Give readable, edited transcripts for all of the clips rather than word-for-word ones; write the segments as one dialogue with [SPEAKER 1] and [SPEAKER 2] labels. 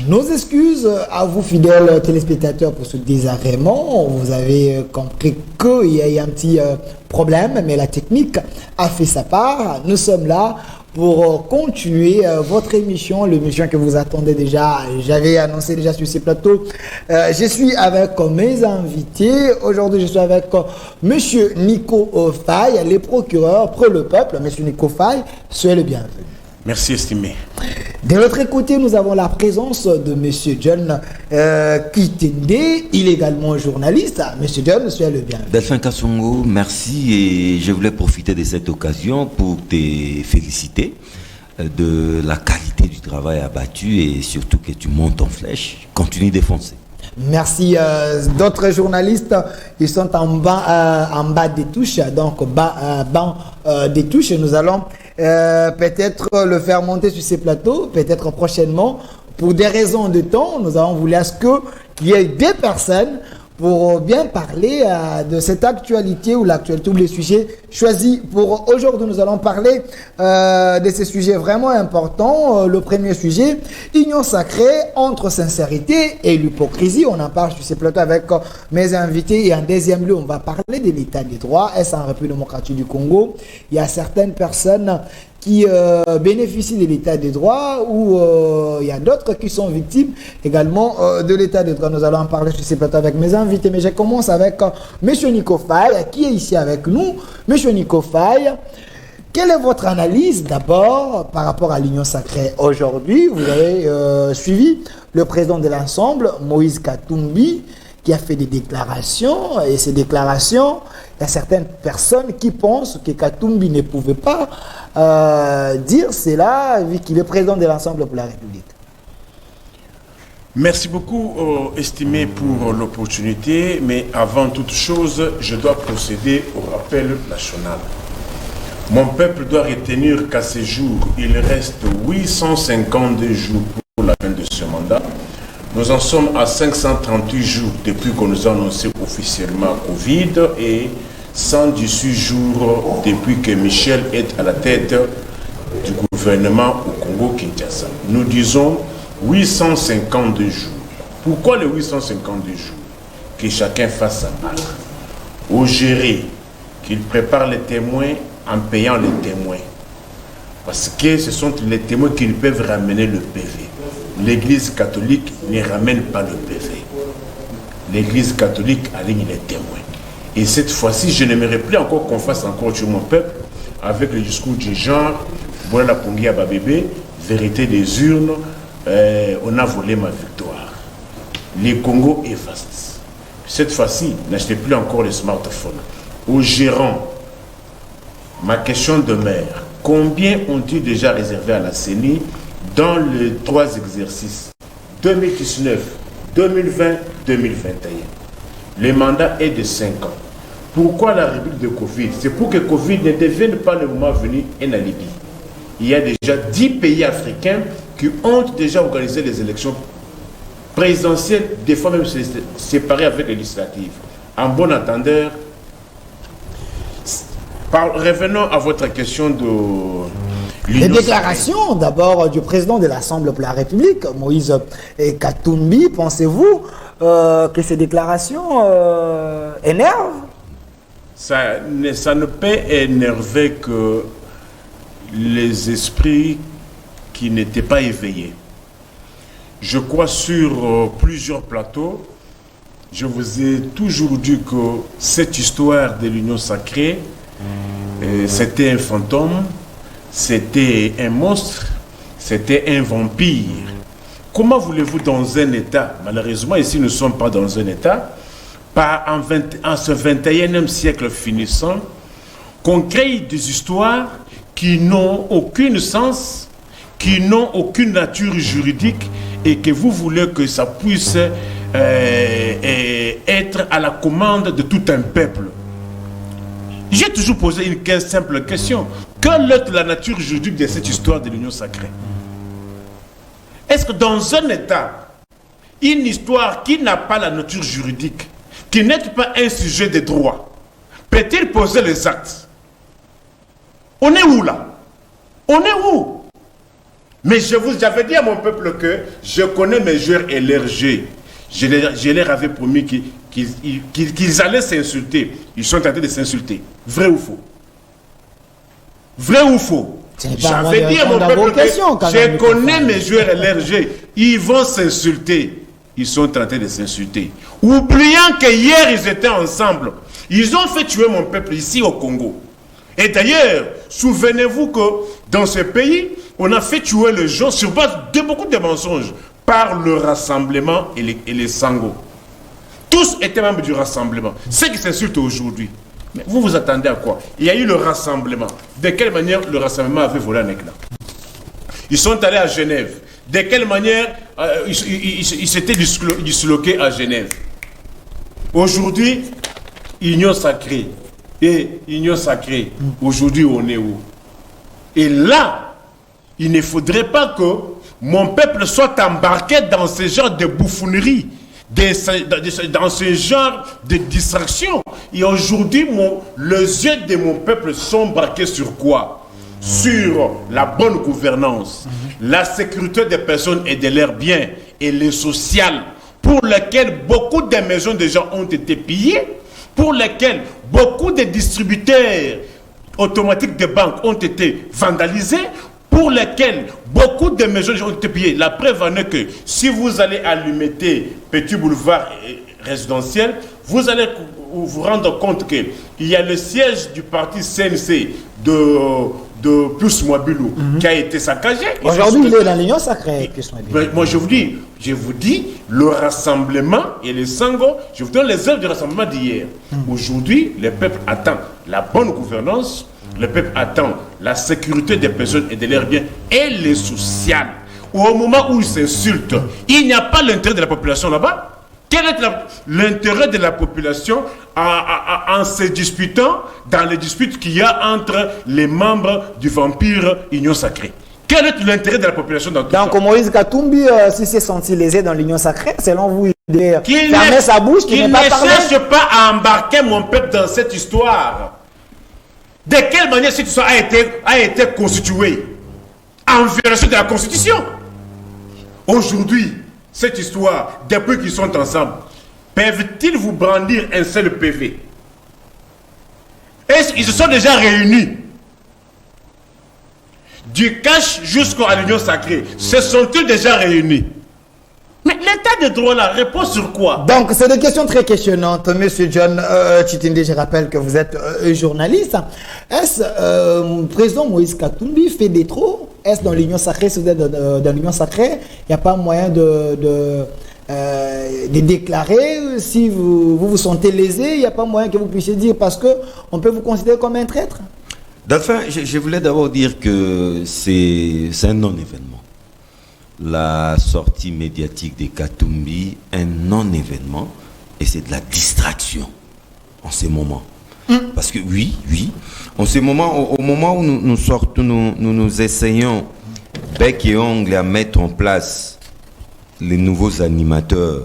[SPEAKER 1] Nos excuses à vous, fidèles téléspectateurs, pour ce désagrément. Vous avez compris qu'il y a eu un petit problème, mais la technique a fait sa part. Nous sommes là pour continuer votre émission, l'émission que vous attendez déjà. J'avais annoncé déjà sur ces plateaux. Je suis avec mes invités. Aujourd'hui, je suis avec Monsieur Nico Faye, le procureur pour le peuple. Monsieur Nico Faye, soyez le bienvenu.
[SPEAKER 2] Merci, estimé.
[SPEAKER 1] De l'autre côté, nous avons la présence de Monsieur John Kitende. Il est également journaliste. Monsieur John, soyez le bienvenu.
[SPEAKER 3] Delphin Kassongo, merci, et je voulais profiter de cette occasion pour te féliciter de la qualité du travail abattu et surtout que tu montes en flèche. Continue d'enfoncer.
[SPEAKER 1] Merci. D'autres journalistes, ils sont en bas des touches, donc bas des touches. Nous allons peut-être le faire monter sur ces plateaux, peut-être prochainement. Pour des raisons de temps, nous avons voulu à ce qu'il y ait des personnes pour bien parler de cette actualité ou l'actualité ou les sujets choisis pour aujourd'hui. Nous allons parler de ces sujets vraiment importants. Le premier sujet, union sacrée entre sincérité et l'hypocrisie. On en parle sur ces plateaux avec mes invités. Et en deuxième lieu, on va parler de l'état des droits. Est-ce en République démocratique du Congo? Il y a certaines personnes qui bénéficient de l'état des droits ou il y a d'autres qui sont victimes également de l'état des droits. Nous allons en parler sur ces plateaux avec mes invités, mais je commence avec M. Nico Faye, qui est ici avec nous. M. Nico Faye, quelle est votre analyse d'abord par rapport à l'Union sacrée aujourd'hui? Vous avez suivi le président de l'ensemble, Moïse Katumbi, qui a fait des déclarations, et ces déclarations, il y a certaines personnes qui pensent que Katumbi ne pouvait pas dire cela, vu qu'il est président de l'ensemble pour la République.
[SPEAKER 2] Merci beaucoup, estimé, pour l'opportunité, mais avant toute chose, je dois procéder au rappel national. Mon peuple doit retenir qu'à ce jour, il reste 852 jours pour la fin de ce mandat. Nous en sommes à 538 jours depuis qu'on nous a annoncé officiellement Covid et 118 jours depuis que Michel est à la tête du gouvernement au Congo-Kinshasa. Nous disons 852 jours. Pourquoi les 852 jours? Que chacun fasse sa part. Au géré, qu'il prépare les témoins en payant les témoins. Parce que ce sont les témoins qui peuvent ramener le PV. L'Église catholique ne ramène pas le PV. L'Église catholique aligne les témoins. Et cette fois-ci, je n'aimerais plus encore qu'on fasse encore chez mon peuple avec le discours du genre, voilà Pongia Babébé, vérité des urnes, on a volé ma victoire. Le Congo est vaste. Cette fois-ci, n'achetez plus encore les smartphones. Aux gérants, ma question demeure, combien ont-ils déjà réservé à la CENI dans les 3 exercices 2019, 2020, 2021? Le mandat est de 5 ans. Pourquoi la République de Covid? C'est pour que Covid ne devienne pas le moment venu un alibi. Il y a déjà 10 pays africains qui ont déjà organisé les élections présidentielles, des fois même séparées avec les législatives. En bon entendeur, revenons à votre question de...
[SPEAKER 1] Les déclarations d'abord du président de l'Assemblée pour la République, Moïse Katumbi, pensez-vous que ces déclarations énervent?
[SPEAKER 2] Ça ne peut énerver que les esprits qui n'étaient pas éveillés. Je crois sur plusieurs plateaux, je vous ai toujours dit que cette histoire de l'union sacrée, c'était un fantôme, c'était un monstre, c'était un vampire. Comment voulez-vous dans un État, malheureusement ici nous ne sommes pas dans un État, en ce 21e siècle finissant, qu'on crée des histoires qui n'ont aucun sens, qui n'ont aucune nature juridique et que vous voulez que ça puisse être à la commande de tout un peuple. J'ai toujours posé une simple question. Quelle est la nature juridique de cette histoire de l'union sacrée? Est-ce que dans un État, une histoire qui n'a pas la nature juridique, qui n'est pas un sujet de droit, peut-il poser les actes? On est où là? On est où? Mais j'avais dit à mon peuple que je connais mes joueurs et leurs jeux. Je leur avais promis qu'ils allaient s'insulter. Ils sont en train de s'insulter. Vrai ou faux? Vrai ou faux? J'avais dit à mon peuple que je connais mes joueurs et leurs jeux. Ils vont s'insulter. Ils sont en train de s'insulter. Oubliant que hier ils étaient ensemble. Ils ont fait tuer mon peuple ici au Congo. Et d'ailleurs, souvenez-vous que dans ce pays, on a fait tuer les gens sur base de beaucoup de mensonges par le rassemblement et les sangos. Tous étaient membres du rassemblement. Ceux qui s'insultent aujourd'hui. Mais vous vous attendez à quoi? Il y a eu le rassemblement. De quelle manière le rassemblement avait volé un éclat? Ils sont allés à Genève. De quelle manière ils s'étaient disloqués à Genève? Aujourd'hui, union sacrée. Et union sacrée. Aujourd'hui, on est où? Et là, il ne faudrait pas que mon peuple soit embarqué dans ce genre de bouffonnerie, dans ce genre de distraction. Et aujourd'hui, les yeux de mon peuple sont braqués sur quoi? Sur la bonne gouvernance, la sécurité des personnes et de leurs biens, et le social, pour lequel beaucoup de maisons de gens ont été pillées, pour lesquels beaucoup de distributeurs automatiques de banques ont été vandalisés, pour lesquels beaucoup de maisons ont été pillées. La preuve en est que si vous allez à l'Umité, Petit Boulevard résidentiel, vous allez vous rendre compte qu'il y a le siège du parti CNC de Pius Mwabilou qui a été saccagé.
[SPEAKER 1] Aujourd'hui, il est dans l'Union sacrée, Pius Mwabilou.
[SPEAKER 2] Moi, je vous dis, le rassemblement et les sangos, je vous donne les œuvres du rassemblement d'hier. Aujourd'hui, le peuple attend la bonne gouvernance, le peuple attend la sécurité des personnes et de leurs biens et les social. Au moment où ils s'insultent, il n'y a pas l'intérêt de la population là-bas. Quel est l'intérêt de la population en se disputant dans les disputes qu'il y a entre les membres du vampire Union Sacrée? Quel est l'intérêt de la population dans tout ça?
[SPEAKER 1] Donc Moïse Katumbi, s'il s'est senti lésé dans l'Union Sacrée, selon vous, il devait fermer sa bouche, qu'il ne
[SPEAKER 2] cherche pas à embarquer mon peuple dans cette histoire. De quelle manière cette histoire a été constituée? En violation de la Constitution. Aujourd'hui, cette histoire, depuis qu'ils sont ensemble, peuvent-ils vous brandir un seul PV? Est-ce qu'ils se sont déjà réunis? Du cash jusqu'à l'Union sacrée, se sont-ils déjà réunis? Mais l'état de droit là repose sur quoi?
[SPEAKER 1] Donc, c'est des questions très questionnantes. Monsieur John Chitinde, je rappelle que vous êtes journaliste. Est-ce président Moïse Katumbi fait des trop? Est-ce dans l'Union sacrée, si vous êtes dans l'Union sacrée, il n'y a pas moyen de déclarer si vous sentez lésé? Il n'y a pas moyen que vous puissiez dire parce qu'on peut vous considérer comme un traître?
[SPEAKER 3] Enfin, je voulais d'abord dire que c'est un non-événement. La sortie médiatique de Katumbi, un non-événement, et c'est de la distraction en ces moments. Parce que oui, en ce moment, au moment où nous essayons bec et ongle à mettre en place les nouveaux animateurs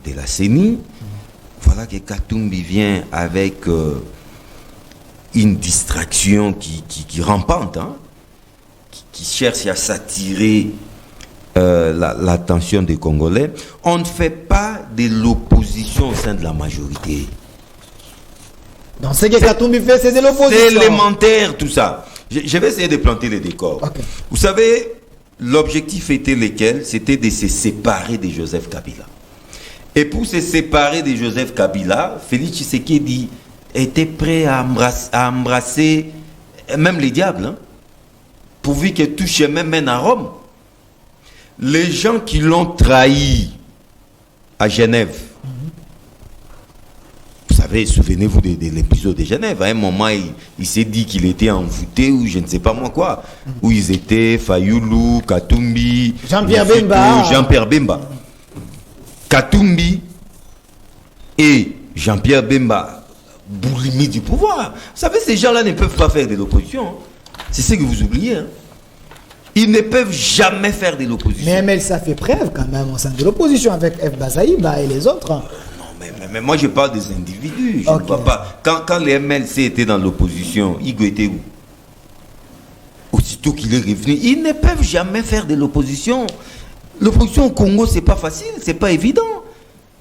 [SPEAKER 3] de la CENI, voilà que Katumbi vient avec une distraction qui rampante, hein, qui cherche à s'attirer l'attention des Congolais. On ne fait pas de l'opposition au sein de la majorité.
[SPEAKER 1] Donc ce que Katumbi fait, c'est de l'opposition.
[SPEAKER 3] C'est élémentaire tout ça. Je vais essayer de planter les décors. Okay. Vous savez, l'objectif était lequel? C'était de se séparer de Joseph Kabila. Et pour se séparer de Joseph Kabila, Félix Tshisekedi était prêt à embrasser même les diables, hein, pourvu que tout chemin mène à Rome. Les gens qui l'ont trahi à Genève, vous savez, souvenez-vous de l'épisode de Genève. À un moment, il s'est dit qu'il était envoûté ou je ne sais pas moi quoi. Où ils étaient, Fayoulou, Katumbi, Jean-Pierre Bemba. Katumbi et Jean-Pierre Bemba, bourrimi du pouvoir. Vous savez, ces gens-là ne peuvent pas faire de l'opposition. C'est ce que vous oubliez. Hein. Ils ne peuvent jamais faire de l'opposition.
[SPEAKER 1] Mais ça fait preuve quand même au sein de l'opposition avec F. Bazaïba et les autres.
[SPEAKER 3] Non, mais moi je parle des individus. Je ne vois pas. Quand les MLC étaient dans l'opposition, Igo était où? aussitôt qu'il est revenu, ils ne peuvent jamais faire de l'opposition. L'opposition au Congo, c'est pas facile, c'est pas évident.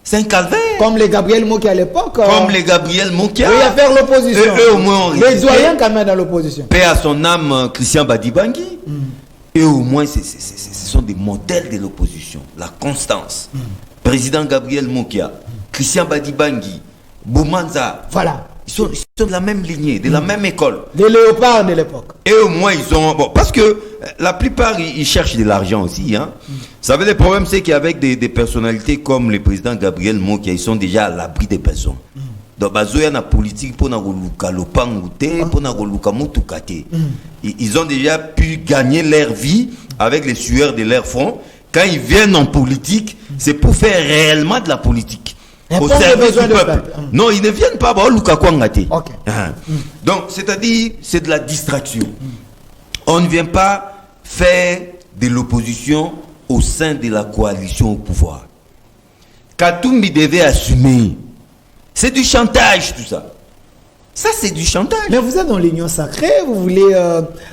[SPEAKER 3] C'est un calvaire.
[SPEAKER 1] Comme les Gabriel Mokia à l'époque.
[SPEAKER 3] Comme les Gabriel Mokia.
[SPEAKER 1] Oui, à faire l'opposition.
[SPEAKER 3] Eux, au moins,
[SPEAKER 1] les doyens quand même dans l'opposition.
[SPEAKER 3] Paix à son âme, Christian Badibangui. Et au moins, ce sont des modèles de l'opposition. La constance. Président Gabriel Mokia, Christian Badibangui, Boumanza.
[SPEAKER 1] Voilà.
[SPEAKER 3] Ils sont de la même lignée, de la même école.
[SPEAKER 1] Des léopards de l'époque.
[SPEAKER 3] Et au moins, ils ont... Bon, parce que la plupart, ils cherchent de l'argent aussi. Hein. Vous savez, le problème, c'est qu'avec des personnalités comme le président Gabriel Mokia, ils sont déjà à l'abri des personnes. Donc, il y a une politique pour ils ont déjà pu gagner leur vie avec les sueurs de leur front. Quand ils viennent en politique, c'est pour faire réellement de la politique. Au service du peuple. Non, ils ne viennent pas.
[SPEAKER 1] Okay.
[SPEAKER 3] Donc, c'est-à-dire, c'est de la distraction. On ne vient pas faire de l'opposition au sein de la coalition au pouvoir. Katumbi devait assumer. C'est du chantage, tout ça. Ça, c'est du chantage.
[SPEAKER 1] Mais vous êtes dans l'union sacrée, vous voulez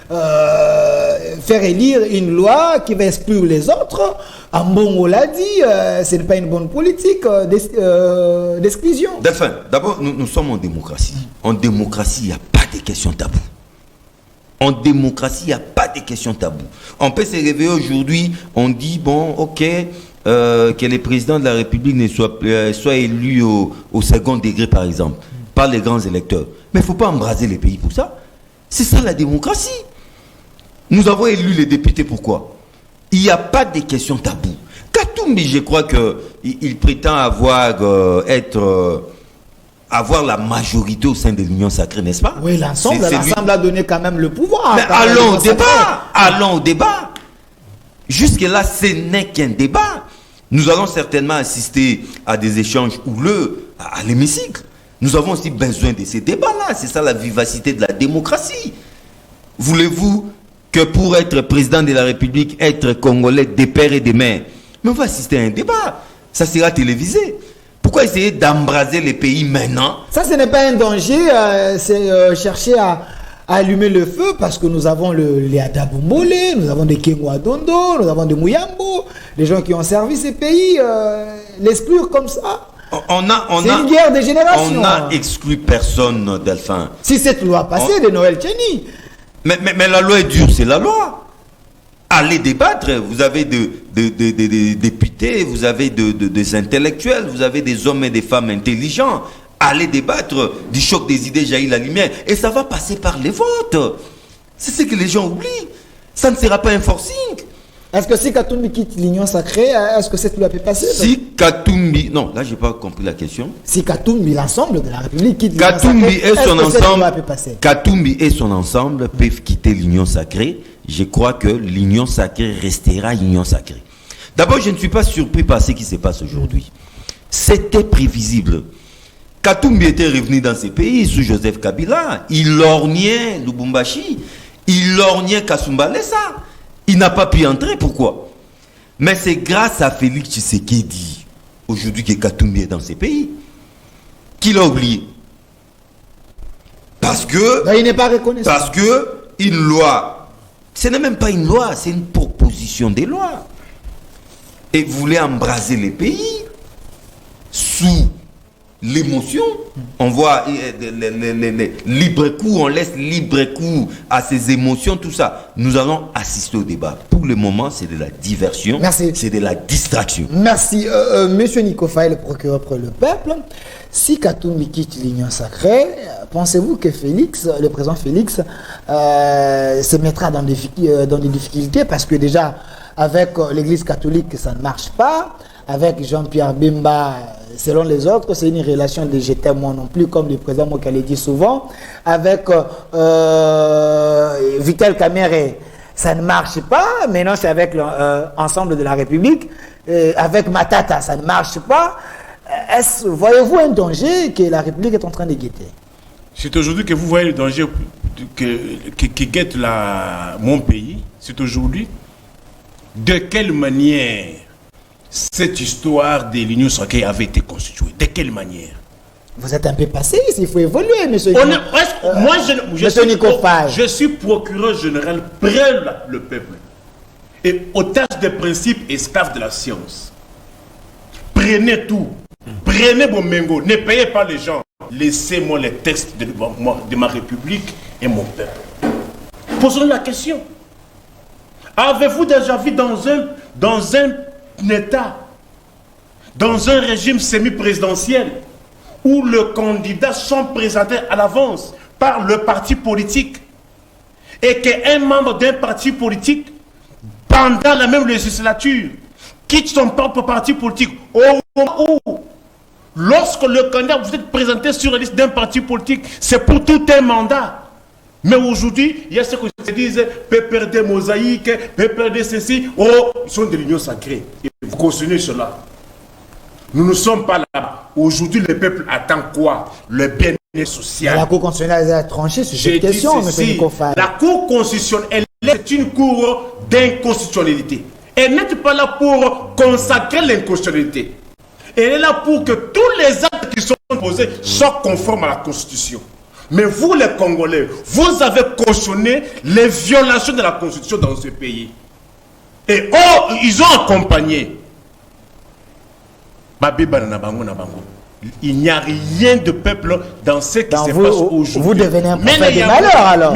[SPEAKER 1] faire élire une loi qui va exclure les autres. Ambongo l'a dit, ce n'est pas une bonne politique d'exclusion.
[SPEAKER 3] Enfin, d'abord, nous sommes en démocratie. En démocratie, il n'y a pas de questions taboues. En démocratie, il n'y a pas de questions taboues. On peut se réveiller aujourd'hui, on dit, bon, ok, que le président de la République ne soit élu au second degré, par exemple, par les grands électeurs. Mais il ne faut pas embraser les pays pour ça. C'est ça la démocratie. Nous avons élu les députés, pourquoi? Il n'y a pas de questions taboues. Katumbi, je crois qu'il prétend avoir la majorité au sein de l'Union sacrée, n'est-ce pas?
[SPEAKER 1] Oui, l'ensemble a donné quand même le pouvoir.
[SPEAKER 3] Mais allons au débat. Allons au débat. Jusque-là, ce n'est qu'un débat. Nous allons certainement assister à des échanges houleux à l'hémicycle. Nous avons aussi besoin de ces débats-là. C'est ça la vivacité de la démocratie. Voulez-vous que pour être président de la République, être congolais des pères et des mères, mais on va assister à un débat. Ça sera télévisé. Pourquoi essayer d'embraser les pays maintenant?
[SPEAKER 1] Ça, ce n'est pas un danger. C'est chercher à allumer le feu parce que nous avons les Adabombole, nous avons des Kengwa Dondo, nous avons des Mouyambo, les gens qui ont servi ces pays, l'exclure comme ça. C'est une guerre de génération.
[SPEAKER 3] On n'a exclu personne, Delphin.
[SPEAKER 1] Si cette loi passée de Noël Tcheni.
[SPEAKER 3] Mais la loi est dure, c'est la loi. Allez débattre. Vous avez des députés, vous avez des intellectuels, vous avez des hommes et des femmes intelligents. Allez débattre. Du choc des idées jaillit la lumière. Et ça va passer par les votes. C'est ce que les gens oublient. Ça ne sera pas un forcing.
[SPEAKER 1] Est-ce que si Katumbi quitte l'Union sacrée, est-ce que cette loi peut passer?
[SPEAKER 3] Si Katumbi... Non, là, je n'ai pas compris la question.
[SPEAKER 1] Si Katumbi, l'ensemble de la République, quitte
[SPEAKER 3] l'Union sacrée, est-ce que cette loi
[SPEAKER 1] peut passer?
[SPEAKER 3] Katumbi et son ensemble peuvent quitter l'Union sacrée. Je crois que l'Union sacrée restera l'Union sacrée. D'abord, je ne suis pas surpris par ce qui se passe aujourd'hui. C'était prévisible. Katumbi était revenu dans ces pays sous Joseph Kabila. Il lorgnait Lubumbashi. Il lorgnait Kasumbalesa. Il n'a pas pu entrer, pourquoi? Mais c'est grâce à Félix Tshisekedi, aujourd'hui que Katumbi est dans ces pays, qu'il a oublié. Parce que...
[SPEAKER 1] il n'est pas reconnaissant.
[SPEAKER 3] Parce que une loi, ce n'est même pas une loi, c'est une proposition de loi. Et vous voulez embraser les pays sous l'émotion. On voit les libre cours, on laisse libre cours à ces émotions, tout ça. Nous allons assister au débat. Pour le moment, c'est de la diversion.
[SPEAKER 1] Merci.
[SPEAKER 3] C'est de la distraction.
[SPEAKER 1] Merci. Monsieur Nico Faye, le procureur pour le peuple, si Katumbi quitte l'Union sacrée, pensez-vous que Félix, le président Félix, se mettra dans des difficultés parce que déjà, avec l'Église catholique, ça ne marche pas. Avec Jean-Pierre Bemba, selon les autres, c'est une relation de je t'aime moi non plus, comme le président Moka le dit souvent. Avec Vital Kamerhe, ça ne marche pas. Maintenant, c'est avec l'ensemble de la République. Avec Matata, ça ne marche pas. Voyez-vous un danger que la République est en train de guetter?
[SPEAKER 2] C'est aujourd'hui que vous voyez le danger qui guette mon pays. C'est aujourd'hui. De quelle manière cette histoire de l'Union sacrée avait été constituée? De quelle manière?
[SPEAKER 1] Vous êtes un peu passéiste, il faut évoluer, monsieur.
[SPEAKER 2] Moi,
[SPEAKER 1] je
[SPEAKER 2] suis procureur général près le peuple. Et otage des principes, esclave de la science. Prenez tout. Prenez vos méngos. Ne payez pas les gens. Laissez-moi les textes de ma République et mon peuple. Posons la question. Avez-vous déjà vu dans un État, dans un régime semi-présidentiel, où les candidats sont présentés à l'avance par le parti politique et qu'un membre d'un parti politique, pendant la même législature, quitte son propre parti politique au moment où, lorsque le candidat vous êtes présenté sur la liste d'un parti politique, c'est pour tout un mandat. Mais aujourd'hui, il y a ceux qui se disent PPRD mosaïque, PPRD ceci, ils sont de l'union sacrée. Et vous cautionnez cela. Nous ne sommes pas là. Aujourd'hui, le peuple attend quoi? Le bien-être social.
[SPEAKER 1] La Cour constitutionnelle a tranché sur cette question, M. Nikofay.
[SPEAKER 2] La Cour constitutionnelle est une cour d'inconstitutionnalité. Elle n'est pas là pour consacrer l'inconstitutionnalité. Elle est là pour que tous les actes qui sont posés soient conformes à la Constitution. Mais vous, les Congolais, vous avez cautionné les violations de la Constitution dans ce pays. Et ils ont accompagné. Il n'y a rien de peuple dans ce qui se passe aujourd'hui.
[SPEAKER 1] Vous devenez un prophète de malheur alors.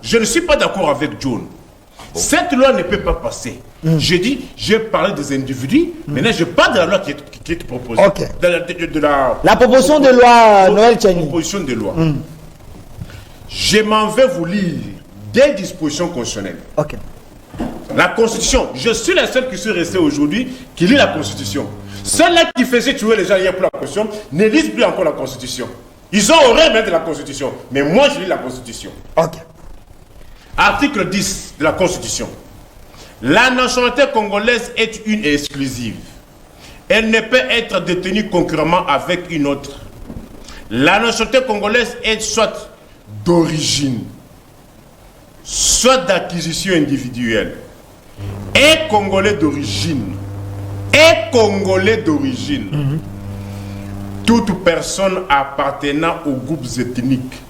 [SPEAKER 2] Je ne suis pas d'accord avec John. Cette loi ne peut pas passer. J'ai dit, j'ai parlé des individus, maintenant je parle de la loi qui est proposée.
[SPEAKER 1] Okay.
[SPEAKER 2] La
[SPEAKER 1] proposition de loi Noël Tchani.
[SPEAKER 2] Proposition de loi. Je m'en vais vous lire des dispositions constitutionnelles.
[SPEAKER 1] Okay.
[SPEAKER 2] La Constitution, je suis la seule qui suis restée aujourd'hui qui lit la Constitution. Ceux-là qui faisaient tuer les gens hier pour la Constitution ne lisent plus encore la Constitution. Ils ont horreur même de la Constitution. Mais moi, je lis la Constitution.
[SPEAKER 1] Ok.
[SPEAKER 2] Article 10 de la Constitution. La nationalité congolaise est une et exclusive. Elle ne peut être détenue concurremment avec une autre. La nationalité congolaise est soit d'origine, soit d'acquisition individuelle. Et congolais d'origine. Toute personne appartenant aux groupes ethniques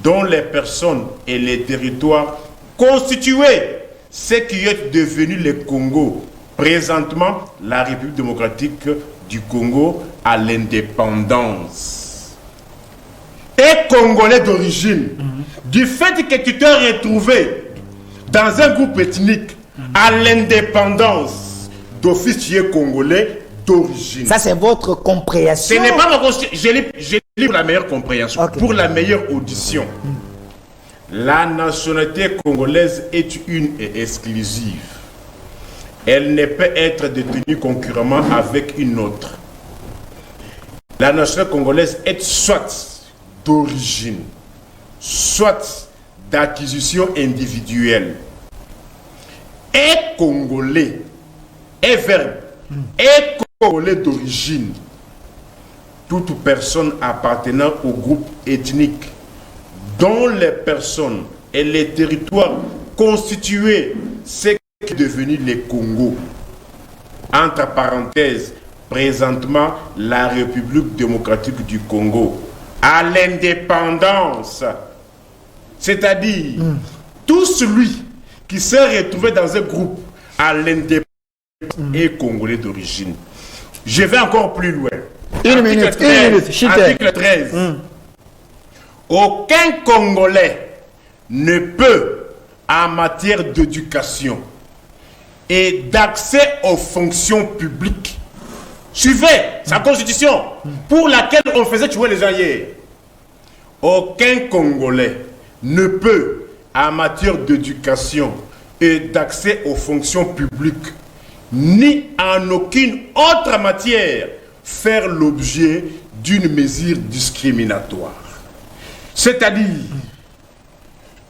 [SPEAKER 2] dont les personnes et les territoires constituaient ce qui est devenu le Congo, présentement la République démocratique du Congo à l'indépendance. Et congolais d'origine, du fait que tu t'es retrouvé dans un groupe ethnique à l'indépendance, d'officier congolais d'origine.
[SPEAKER 1] Ça, c'est votre compréhension.
[SPEAKER 2] Ce n'est pas ma compréhension. J'ai lu pour la meilleure compréhension, okay, pour la meilleure audition. La nationalité congolaise est une et exclusive. Elle ne peut être détenue concurremment avec une autre. La nationalité congolaise est soit d'origine, soit d'acquisition individuelle. Et congolais, et verbe, et congolais d'origine. Toute personne appartenant au groupe ethnique dont les personnes et les territoires constitués ce qui est devenu le Congo. Entre parenthèses, présentement la République démocratique du Congo. À l'indépendance. C'est-à-dire, tout celui qui s'est retrouvé dans un groupe à l'indépendance est congolais d'origine. Je vais encore plus loin. Article 13. Aucun Congolais ne peut, en matière d'éducation et d'accès aux fonctions publiques, suivez sa constitution pour laquelle on faisait tuer les gens hier. Aucun Congolais ne peut, en matière d'éducation et d'accès aux fonctions publiques, ni en aucune autre matière, faire l'objet d'une mesure discriminatoire. C'est-à-dire,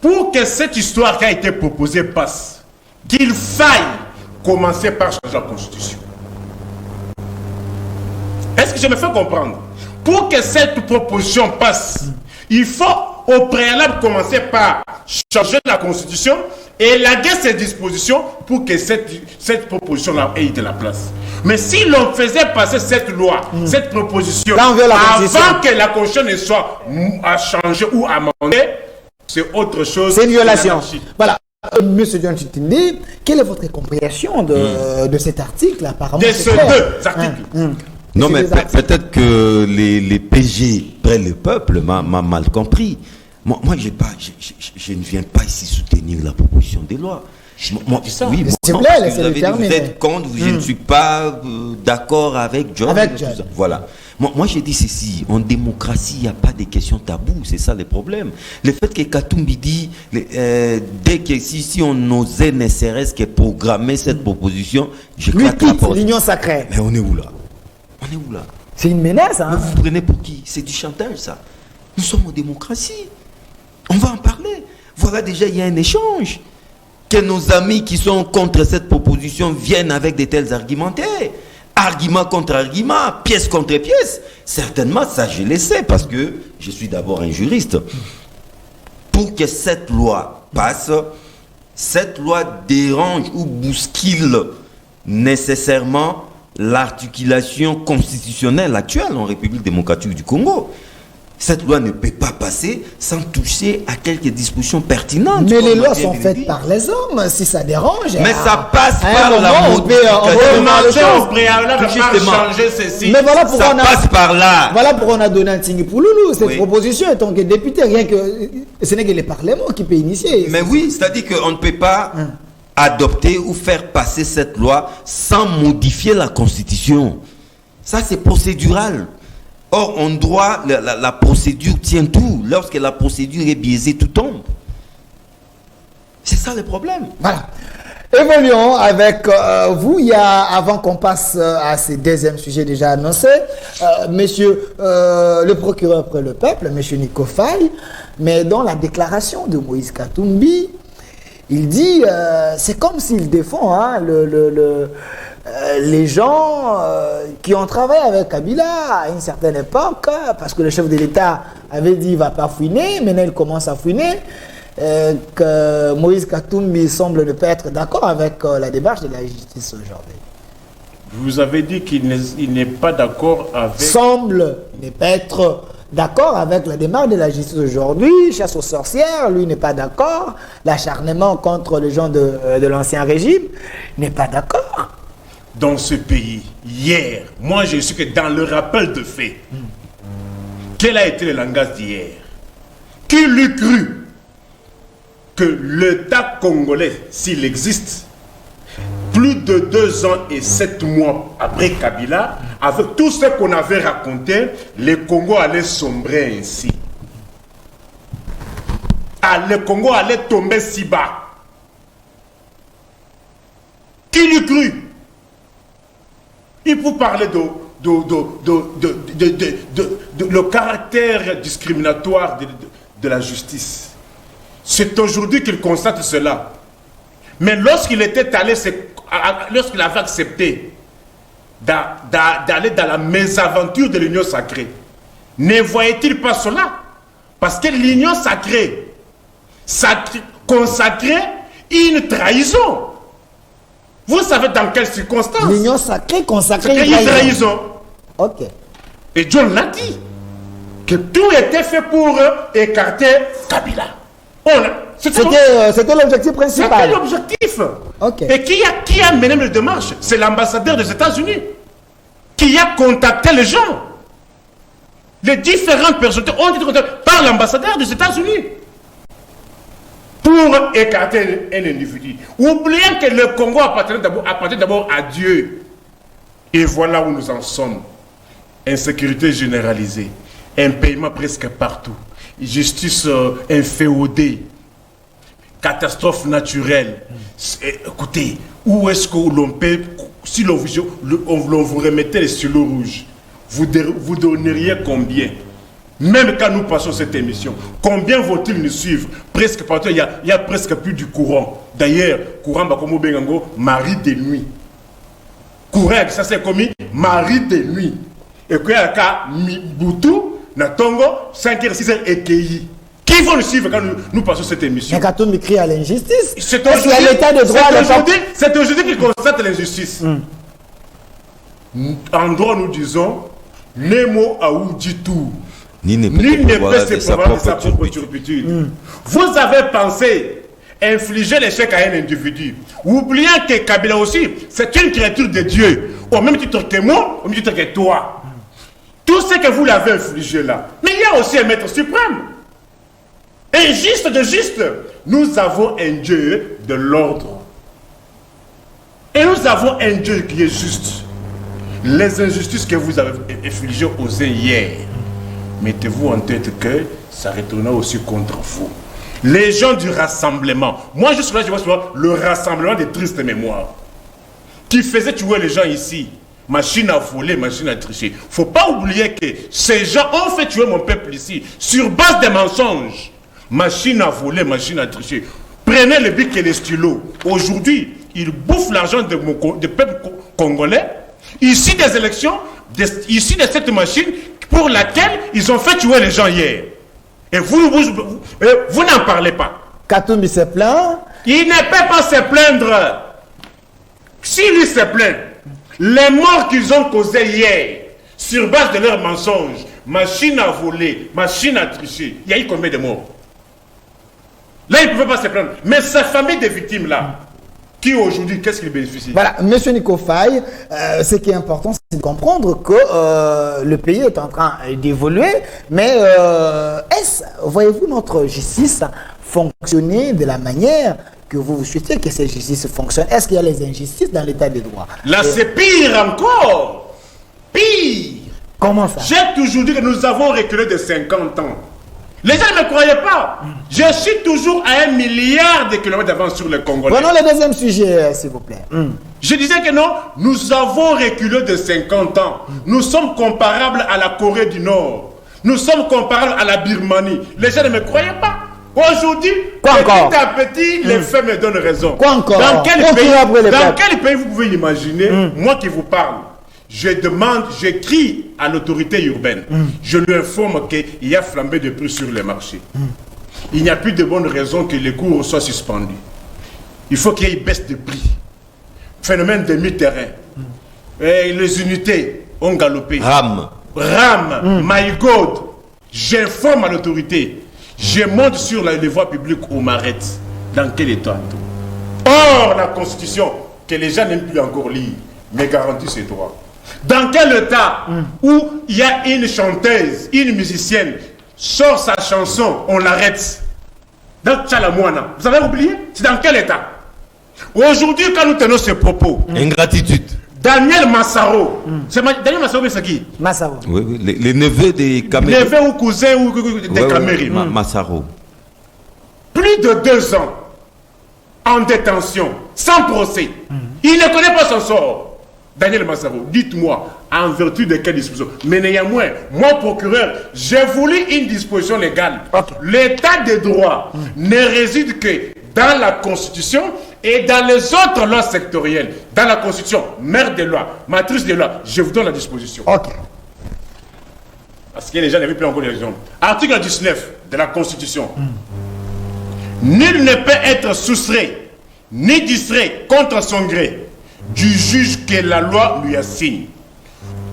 [SPEAKER 2] pour que cette histoire qui a été proposée passe, qu'il faille commencer par changer la Constitution. Est-ce que je me fais comprendre? Pour que cette proposition passe, il faut au préalable commencer par changer la Constitution et élaguer ces dispositions pour que cette proposition-là ait de la place. Mais si l'on faisait passer cette loi, cette proposition,
[SPEAKER 1] Là, on veut la Constitution.
[SPEAKER 2] avant que la Constitution ne soit à changer ou amendée, c'est autre chose.
[SPEAKER 1] C'est une violation.
[SPEAKER 2] l'anarchie.
[SPEAKER 1] Voilà. Monsieur John Chitindi, quelle est votre compréhension de cet article apparemment?
[SPEAKER 2] De
[SPEAKER 1] c'est
[SPEAKER 2] ces
[SPEAKER 1] clair.
[SPEAKER 2] deux articles.
[SPEAKER 3] Non,
[SPEAKER 1] C'est
[SPEAKER 3] mais
[SPEAKER 1] des articles.
[SPEAKER 3] peut-être que les PG près le peuple m'a mal compris. Moi je ne viens pas ici soutenir la proposition des lois. Moi,
[SPEAKER 2] dis ça.
[SPEAKER 3] oui,
[SPEAKER 1] S'il
[SPEAKER 3] moi,
[SPEAKER 1] vous
[SPEAKER 3] non,
[SPEAKER 1] plaît,
[SPEAKER 3] parce que
[SPEAKER 1] laissez-le
[SPEAKER 3] vous avez dit,
[SPEAKER 1] terminer.
[SPEAKER 3] vous êtes contre, je ne suis pas d'accord avec John.
[SPEAKER 1] Avec
[SPEAKER 3] tout
[SPEAKER 1] John.
[SPEAKER 3] ça. Voilà. Moi, j'ai dit ceci. En démocratie, il n'y a pas de questions taboues. C'est ça le problème. Le fait que Katumbi dit, dès que si on osait ne serait-ce que programmer cette proposition, je
[SPEAKER 1] Lui
[SPEAKER 3] claque la
[SPEAKER 1] quitte
[SPEAKER 3] porte.
[SPEAKER 1] l'Union sacrée.
[SPEAKER 3] Mais on est où là? On est où là?
[SPEAKER 1] C'est une menace, hein?
[SPEAKER 3] Vous prenez pour qui? C'est du chantage, ça. Nous sommes en démocratie. On va en parler. Voilà, déjà, il y a un échange. Que nos amis qui sont contre cette proposition viennent avec de tels argumentaires. Argument contre argument, pièce contre pièce. Certainement, ça, je le sais, parce que je suis d'abord un juriste. Pour que cette loi passe, cette loi dérange ou bouscule nécessairement l'articulation constitutionnelle actuelle en République démocratique du Congo. Cette loi ne peut pas passer sans toucher à quelques dispositions pertinentes.
[SPEAKER 1] Mais les
[SPEAKER 3] comme
[SPEAKER 1] lois
[SPEAKER 3] vient
[SPEAKER 1] sont
[SPEAKER 3] de le
[SPEAKER 1] faites
[SPEAKER 3] dire.
[SPEAKER 1] par les hommes, si ça dérange.
[SPEAKER 3] Mais ça passe
[SPEAKER 1] à un
[SPEAKER 3] par la
[SPEAKER 1] moment, on peut voir les
[SPEAKER 3] modification.
[SPEAKER 1] choses.
[SPEAKER 2] Au préalable,
[SPEAKER 3] Tout
[SPEAKER 2] pas
[SPEAKER 3] justement.
[SPEAKER 2] changer ceci.
[SPEAKER 1] Mais voilà pourquoi
[SPEAKER 3] Ça
[SPEAKER 1] on a...
[SPEAKER 3] passe par là.
[SPEAKER 1] Voilà pourquoi on a donné un Tingui pour Loulou. Cette
[SPEAKER 3] Oui.
[SPEAKER 1] proposition, en tant que député, rien que... Ce n'est que le Parlement qui peut initier.
[SPEAKER 3] Mais oui, c'est-à-dire qu'on ne peut pas adopter ou faire passer cette loi sans modifier la Constitution. Ça, c'est procédural. Or, en droit, la procédure tient tout. Lorsque la procédure est biaisée, tout tombe. C'est ça le problème.
[SPEAKER 1] Voilà. Évoluons avec vous. Il y a, avant qu'on passe à ce deuxième sujet déjà annoncé, monsieur le procureur après le peuple, monsieur Nico Faye, mais dans la déclaration de Moïse Katumbi, il dit, c'est comme s'il défend hein, les gens qui ont travaillé avec Kabila à une certaine époque, parce que le chef de l'État avait dit il ne va pas fouiner, maintenant il commence à fouiner, que Moïse Katumbi semble ne pas être d'accord avec la démarche de la justice aujourd'hui.
[SPEAKER 2] Vous avez dit qu'il n'est pas d'accord avec...
[SPEAKER 1] Semble ne pas être d'accord avec la démarche de la justice aujourd'hui, chasse aux sorcières, lui n'est pas d'accord, l'acharnement contre les gens de l'ancien régime n'est pas d'accord.
[SPEAKER 2] Dans ce pays, hier, moi je suis que dans le rappel de faits, quel a été le langage d'hier? Qui l'eût cru que l'État congolais, s'il existe, plus de 2 ans et 7 mois après Kabila, avec tout ce qu'on avait raconté, le Congo allait sombrer ainsi. Ah, le Congo allait tomber si bas. Qui l'eût cru? Il faut parler de le caractère discriminatoire de la justice. C'est aujourd'hui qu'il constate cela. Mais lorsqu'il était allé, lorsqu'il avait accepté d'aller dans la mésaventure de l'union sacrée, ne voyait-il pas cela? Parce que l'union sacrée consacrait une trahison. Vous savez dans quelles circonstances?
[SPEAKER 1] L'union sacrée consacrée
[SPEAKER 2] une trahison.
[SPEAKER 1] Ok.
[SPEAKER 2] Et John l'a dit. Que tout était fait pour écarter Kabila. C'était
[SPEAKER 1] l'objectif principal.
[SPEAKER 2] C'était l'objectif.
[SPEAKER 1] Ok.
[SPEAKER 2] Et qui a mené la démarche? C'est l'ambassadeur des États-Unis qui a contacté les gens. Les différentes personnes ont été contactées par l'ambassadeur des États-Unis pour écarter un individu. Oubliant que le Congo appartenait d'abord à Dieu. Et voilà où nous en sommes. Insécurité généralisée, un paiement presque partout, justice inféodée, catastrophe naturelle. Écoutez, où est-ce que l'on peut, si l'on vous remettait les stylos rouges, vous donneriez combien? Même quand nous passons cette émission, combien vont-ils nous suivre? Presque partout, il y a presque plus du courant. D'ailleurs, courant Bakomo Bengango, mari de nuit. Courant, ça c'est commis, mari de nuit. Et qu'il y a un cas, Boutou, Natongo, 5h, 6h et Keyi. Qui vont nous suivre quand nous passons cette émission?
[SPEAKER 1] Mais Katumbi crie à l'injustice.
[SPEAKER 2] C'est
[SPEAKER 1] Parce qu'il y a l'état de droit.
[SPEAKER 2] C'est aujourd'hui qu'il constate l'injustice. En droit, nous disons, Nemo Aou dit tout.
[SPEAKER 3] Nul ne
[SPEAKER 2] Nul ne peut
[SPEAKER 3] se
[SPEAKER 2] se prévoir de sa propre turpitude. Vous avez pensé infliger l'échec à un individu, oubliant que Kabila aussi, c'est une créature de Dieu, au même titre que moi, au même titre que toi. Tout ce que vous l'avez infligé là. Mais il y a aussi un maître suprême. Et juste de juste, nous avons un Dieu de l'ordre. Et nous avons un Dieu qui est juste. Les injustices que vous avez infligées aux uns hier, mettez-vous en tête que ça retournera aussi contre vous. Les gens du rassemblement, moi jusque là je vois souvent le rassemblement des tristes mémoires, qui faisait tuer les gens ici. Machine à voler, machine à tricher. Faut pas oublier que ces gens ont fait tuer mon peuple ici, sur base des mensonges. Machine à voler, machine à tricher. Prenez le bic et les stylos. Aujourd'hui, ils bouffent l'argent du peuple congolais. Ici des élections, ici de cette machine pour laquelle ils ont fait tuer les gens hier. Et vous n'en parlez pas.
[SPEAKER 1] Katumbi se plaint.
[SPEAKER 2] Il ne peut pas se plaindre. Si lui se plaint, les morts qu'ils ont causés hier, sur base de leurs mensonges, machine à voler, machine à tricher, il y a eu combien de morts? Là, il ne pouvait pas se plaindre. Mais sa famille des victimes là, qui aujourd'hui, qu'est-ce qu'il bénéficie?
[SPEAKER 1] Voilà, Monsieur Nico Faye, ce qui est important, c'est de comprendre que le pays est en train d'évoluer, mais voyez-vous notre justice fonctionner de la manière que vous souhaitez que cette justice fonctionne? Est-ce qu'il y a les injustices dans l'état de droit?
[SPEAKER 2] Là, c'est pire encore. Pire.
[SPEAKER 1] Comment ça?
[SPEAKER 2] J'ai toujours dit que nous avons reculé de 50 ans. Les gens ne me croyaient pas. Je suis toujours à 1 milliard de kilomètres d'avance sur le Congolais.
[SPEAKER 1] Prenons le deuxième sujet, s'il vous plaît.
[SPEAKER 2] Je disais que non, nous avons reculé de 50 ans. Nous sommes comparables à la Corée du Nord. Nous sommes comparables à la Birmanie. Les gens ne me croyaient pas. Aujourd'hui, petit à petit, les faits me donnent raison.
[SPEAKER 1] Quoi encore?
[SPEAKER 2] Dans quel pays vous pouvez imaginer, moi qui vous parle, j'écris à l'autorité urbaine, je lui informe qu'il y a flambé de prix sur les marchés. Il n'y a plus de bonnes raisons que les cours soient suspendus. Il faut qu'il y ait une baisse de prix. Phénomène de mi-terrain. Les unités ont galopé. RAM, my God. J'informe à l'autorité. Je monte sur les voies publiques où m'arrête. Dans quel état? Or, la Constitution, que les gens n'aiment plus encore lire, me garantit ces droits. Dans quel état où il y a une chanteuse, une musicienne, sort sa chanson, on l'arrête? Dans Tchalamouana. Vous avez oublié? C'est dans quel état? Aujourd'hui, quand nous tenons ce propos,
[SPEAKER 3] ingratitude.
[SPEAKER 2] Daniel Massaro. Daniel Massaro, c'est qui?
[SPEAKER 1] Massaro.
[SPEAKER 3] Oui, les neveux des Cameroun.
[SPEAKER 2] Neveux ou cousins ou des Cameroun.
[SPEAKER 3] Massaro.
[SPEAKER 2] Plus de 2 ans en détention, sans procès. Il ne connaît pas son sort. Daniel Massaro, dites-moi, en vertu de quelle disposition? Mais néanmoins, moi, procureur, j'ai voulu une disposition légale. L'état de droit ne réside que dans la Constitution et dans les autres lois sectorielles. Dans la Constitution, mère des lois, matrice des lois, je vous donne la disposition. Parce que les gens n'avaient plus encore les raisons. Article 19 de la Constitution. Nul ne peut être soustrait ni distrait contre son gré du juge que la loi lui assigne.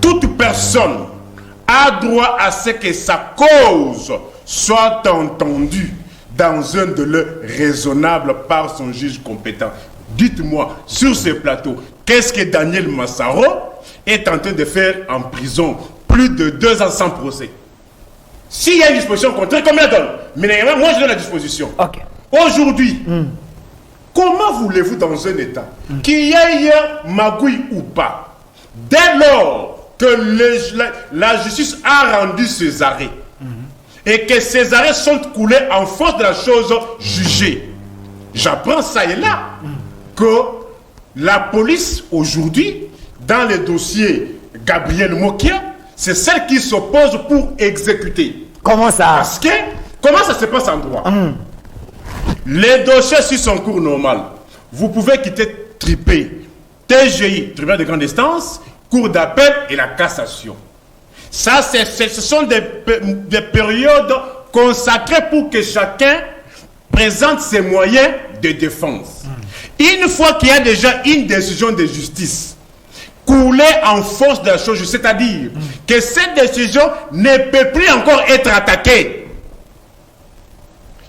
[SPEAKER 2] Toute personne a droit à ce que sa cause soit entendue dans un délai raisonnable par son juge compétent. Dites-moi, sur ce plateau, qu'est-ce que Daniel Massaro est en train de faire en prison? Plus de 2 ans sans procès. S'il y a une disposition contraire, combien la donne? Mais moi, je donne la disposition. Aujourd'hui, comment voulez-vous dans un État qu'il y ait magouille ou pas, dès lors que la justice a rendu ses arrêts et que ces arrêts sont coulés en force de la chose jugée? J'apprends ça et là que la police aujourd'hui, dans le dossier Gabriel Mokia, c'est celle qui s'oppose pour exécuter.
[SPEAKER 1] Comment ça?
[SPEAKER 2] Parce que, comment ça se passe en droit? Les dossiers sur son cours normal, vous pouvez quitter TRIPé, TGI, tribunal de grande instance, cour d'appel et la cassation. Ça, ce sont des périodes consacrées pour que chacun présente ses moyens de défense. Une fois qu'il y a déjà une décision de justice, couler en force de la chose, c'est-à-dire que cette décision ne peut plus encore être attaquée.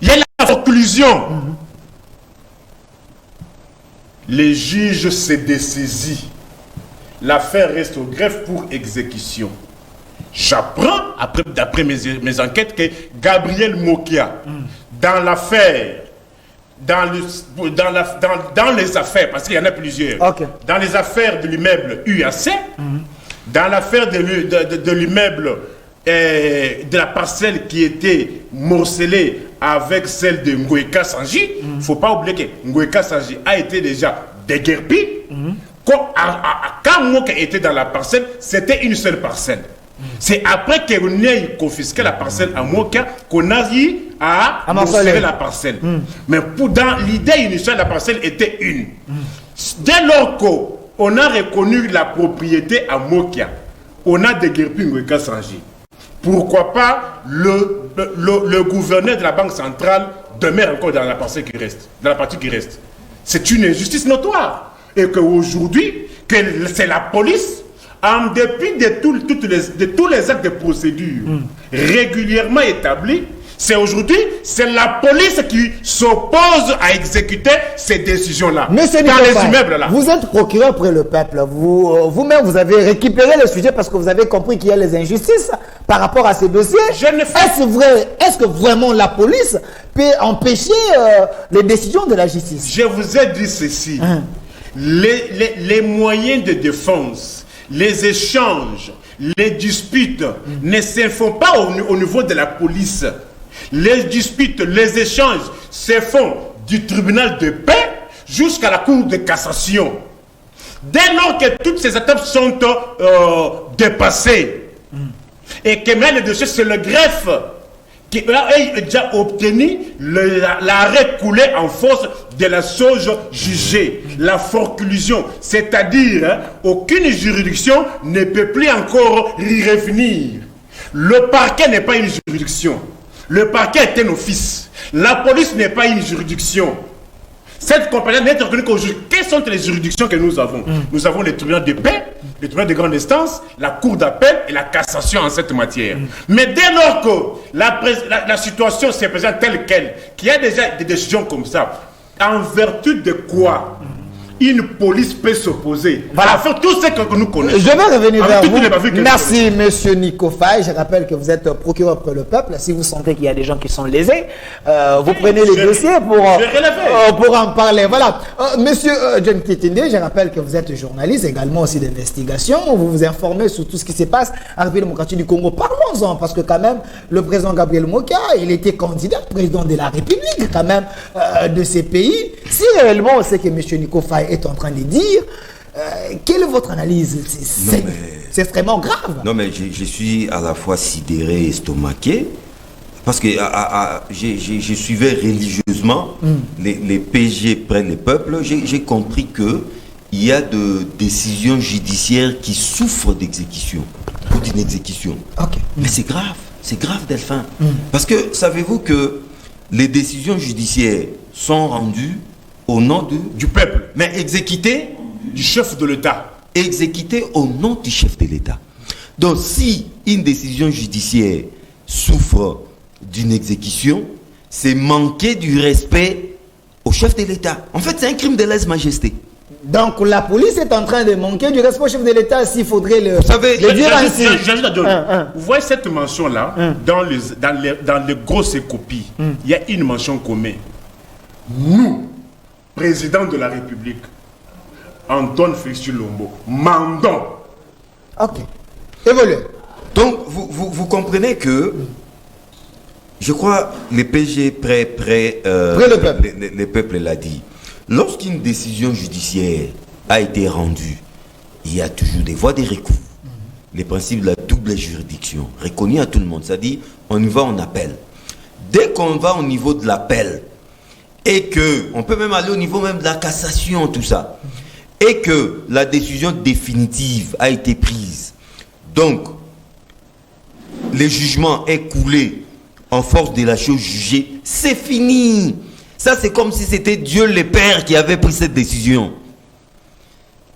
[SPEAKER 2] Il y a la conclusion. Les juges se dessaisissent. L'affaire reste au greffe pour exécution. J'apprends, d'après mes enquêtes, que Gabriel Mokia, dans l'affaire, dans les affaires, parce qu'il y en a plusieurs, dans les affaires de l'immeuble UAC, dans l'affaire de l'immeuble, de la parcelle qui était morcelée avec celle de Ngoïka Sanji, il ne faut pas oublier que Ngoïka Sanji a été déjà déguerpi. Quand Mokia était dans la parcelle, c'était une seule parcelle. C'est après qu'on ait confisqué la parcelle à Mokia qu'on a eu à morceler la parcelle. Mais dans l'idée initiale, la parcelle était une. Dès lors qu'on a reconnu la propriété à Mokia, on a déguerpi Ngoïka Sanji. Pourquoi pas le gouverneur de la Banque centrale demeure encore dans la parcelle qui reste, dans la partie qui reste. C'est une injustice notoire. Et qu'aujourd'hui, c'est la police, en dépit de tous les actes de procédure régulièrement établis, c'est la police qui s'oppose à exécuter ces décisions-là.
[SPEAKER 1] Monsieur
[SPEAKER 2] dans
[SPEAKER 1] Nicolas,
[SPEAKER 2] les immeubles-là.
[SPEAKER 1] Vous êtes procureur pour le peuple. Vous-même, vous avez récupéré le sujet parce que vous avez compris qu'il y a les injustices par rapport à ces dossiers. Est-ce que vraiment la police peut empêcher les décisions de la justice?
[SPEAKER 2] Je vous ai dit ceci. Les moyens de défense, les échanges, les disputes ne se font pas au niveau de la police. Les disputes, les échanges se font du tribunal de paix jusqu'à la cour de cassation. Dès lors que toutes ces étapes sont dépassées et que même le dossier, c'est le greffe qui a déjà obtenu l'arrêt coulé en force de la chose jugée, la forclusion, c'est-à-dire aucune juridiction ne peut plus encore y revenir. Le parquet n'est pas une juridiction. Le parquet est un office. La police n'est pas une juridiction. Cette compagnie n'est reconnue qu'aujourd'hui. Quelles sont les juridictions que nous avons? Nous avons le tribunal de paix, le tribunal de grande instance, la cour d'appel et la cassation en cette matière. Mais dès lors que la situation se présente telle qu'elle, qu'il y a déjà des décisions comme ça, en vertu de quoi une police peut s'opposer à faire tout ce que nous connaissons?
[SPEAKER 1] Je vais revenir vers vous. Merci, monsieur Nico Faye. Je rappelle que vous êtes procureur pour le peuple. Si vous sentez qu'il y a des gens qui sont lésés, vous prenez les dossiers pour en parler. Voilà. Monsieur John Kitinde, je rappelle que vous êtes journaliste, également aussi d'investigation. Vous vous informez sur tout ce qui se passe en République démocratique du Congo. Parlons-en, parce que quand même, le président Gabriel Mokia, il était candidat président de la République, quand même, de ces pays. Si réellement c'est que monsieur Nico Faye est en train de dire, quelle est votre analyse? C'est extrêmement grave.
[SPEAKER 3] Non, mais je suis à la fois sidéré et estomaqué parce que je suivais religieusement les PG prennent les peuples. J'ai compris que il y a de décisions judiciaires qui souffrent d'exécution ou d'une exécution. Mais c'est grave Delphin. Parce que savez-vous que les décisions judiciaires sont rendues au nom du peuple, mais exécuté
[SPEAKER 2] du chef de l'État.
[SPEAKER 3] Exécuté au nom du chef de l'État. Donc, si une décision judiciaire souffre d'une exécution, c'est manquer du respect au chef de l'État. En fait, c'est un crime de lèse-majesté.
[SPEAKER 1] Donc, la police est en train de manquer du respect au chef de l'État s'il faudrait le dire ainsi.
[SPEAKER 2] Vous voyez cette mention-là, dans les grosses copies, il y a une mention commune. Nous, président de la République, Antoine Félix Tshilombo, mandons.
[SPEAKER 1] Évoluez.
[SPEAKER 3] Donc, vous comprenez que, je crois, les PG le peuple l'a dit. Lorsqu'une décision judiciaire a été rendue, il y a toujours des voies de recours. Les principes de la double juridiction, reconnus à tout le monde. C'est-à-dire, on y va en appel. Dès qu'on va au niveau de l'appel, et que, on peut même aller au niveau même de la cassation, tout ça, et que la décision définitive a été prise, donc, le jugement est coulé en force de la chose jugée, c'est fini. Ça, c'est comme si c'était Dieu le Père qui avait pris cette décision.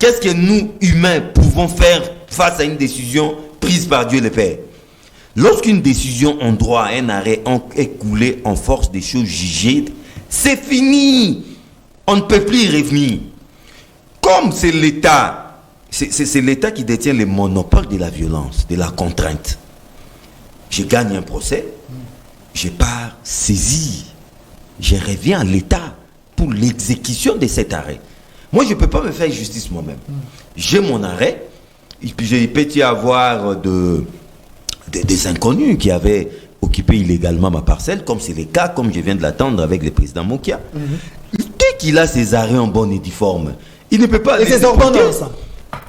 [SPEAKER 3] Qu'est-ce que nous, humains, pouvons faire face à une décision prise par Dieu le Père? Lorsqu'une décision en droit, un arrêt est coulé en force des choses jugées, c'est fini. On ne peut plus y revenir. Comme c'est l'État, c'est l'État qui détient le monopole de la violence, de la contrainte. Je gagne un procès, je pars saisir, je reviens à l'État pour l'exécution de cet arrêt. Moi, je ne peux pas me faire justice moi-même. J'ai mon arrêt, et puis il peut y avoir des inconnus qui avaient occupé illégalement ma parcelle, comme c'est le cas, comme je viens de l'attendre avec le président Mokia. Dès qu'il a ses arrêts en bonne et due forme, il ne peut pas
[SPEAKER 1] laisser ses ordonnances.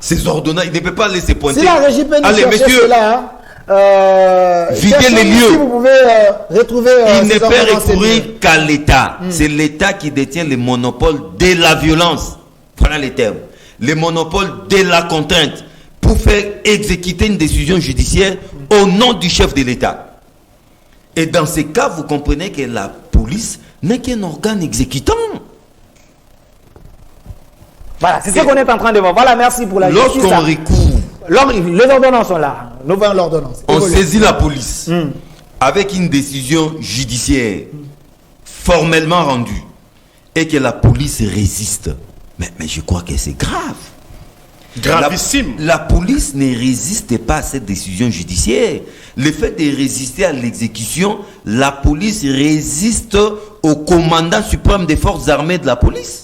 [SPEAKER 3] Ses ordonnances, il ne peut pas laisser pointer.
[SPEAKER 1] Si la régie peut nous chercher cela,
[SPEAKER 3] videz les lieux.
[SPEAKER 1] Si vous pouvez retrouver
[SPEAKER 3] il ne peut recourir qu'à l'État. C'est l'État qui détient le monopole de la violence. Voilà les termes. Le monopole de la contrainte pour faire exécuter une décision judiciaire au nom du chef de l'État. Et dans ces cas, vous comprenez que la police n'est qu'un organe exécutant.
[SPEAKER 1] Voilà, c'est ce qu'on est en train de voir. Voilà, merci pour la justice.
[SPEAKER 3] Lorsqu'on recourt,
[SPEAKER 1] les ordonnances sont là. Nous voyons l'ordonnance.
[SPEAKER 3] On saisit la police avec une décision judiciaire formellement rendue et que la police résiste. Mais je crois que c'est grave.
[SPEAKER 2] Gravissime.
[SPEAKER 3] La police ne résiste pas à cette décision judiciaire. Le fait de résister à l'exécution, la police résiste au commandant suprême des forces armées de la police.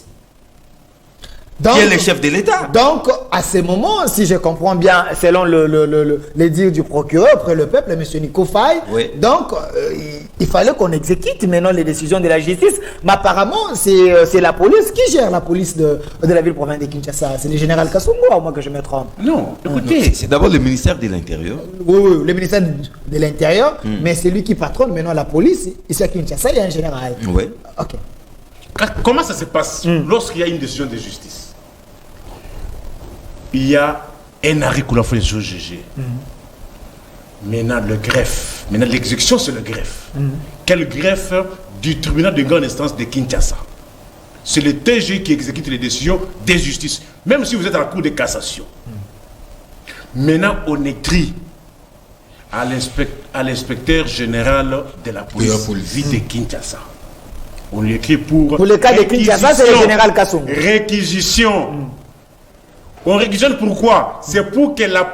[SPEAKER 3] Donc, qui est le chef de l'État.
[SPEAKER 1] Donc, à ce moment, si je comprends bien, selon les dires du procureur auprès le peuple, M. Nico Faye,
[SPEAKER 3] oui.
[SPEAKER 1] Donc, il fallait qu'on exécute maintenant les décisions de la justice. Mais apparemment, c'est la police qui gère la police de la ville-province de Kinshasa. C'est le général Kassongo, à moi que je me trompe.
[SPEAKER 3] Non, écoutez, c'est d'abord le ministère de l'Intérieur.
[SPEAKER 1] Oui, le ministère de l'Intérieur, mais c'est lui qui patronne maintenant la police. Ici à Kinshasa, il y a un général.
[SPEAKER 3] Oui.
[SPEAKER 1] Ok.
[SPEAKER 2] Comment ça se passe lorsqu'il y a une décision de justice? Il y a un arrêt qu'on a fait sur GG. Maintenant, le greffe. Maintenant, l'exécution, c'est le greffe. Quel greffe du tribunal de grande instance de Kinshasa? C'est le TG qui exécute les décisions de justice, même si vous êtes en cour de cassation. Maintenant, on écrit à l'inspecteur général de la police de Kinshasa. On lui écrit pour
[SPEAKER 1] le cas de Kinshasa, c'est le général Kassongo.
[SPEAKER 2] Réquisition. On réquisitionne pourquoi? C'est pour que la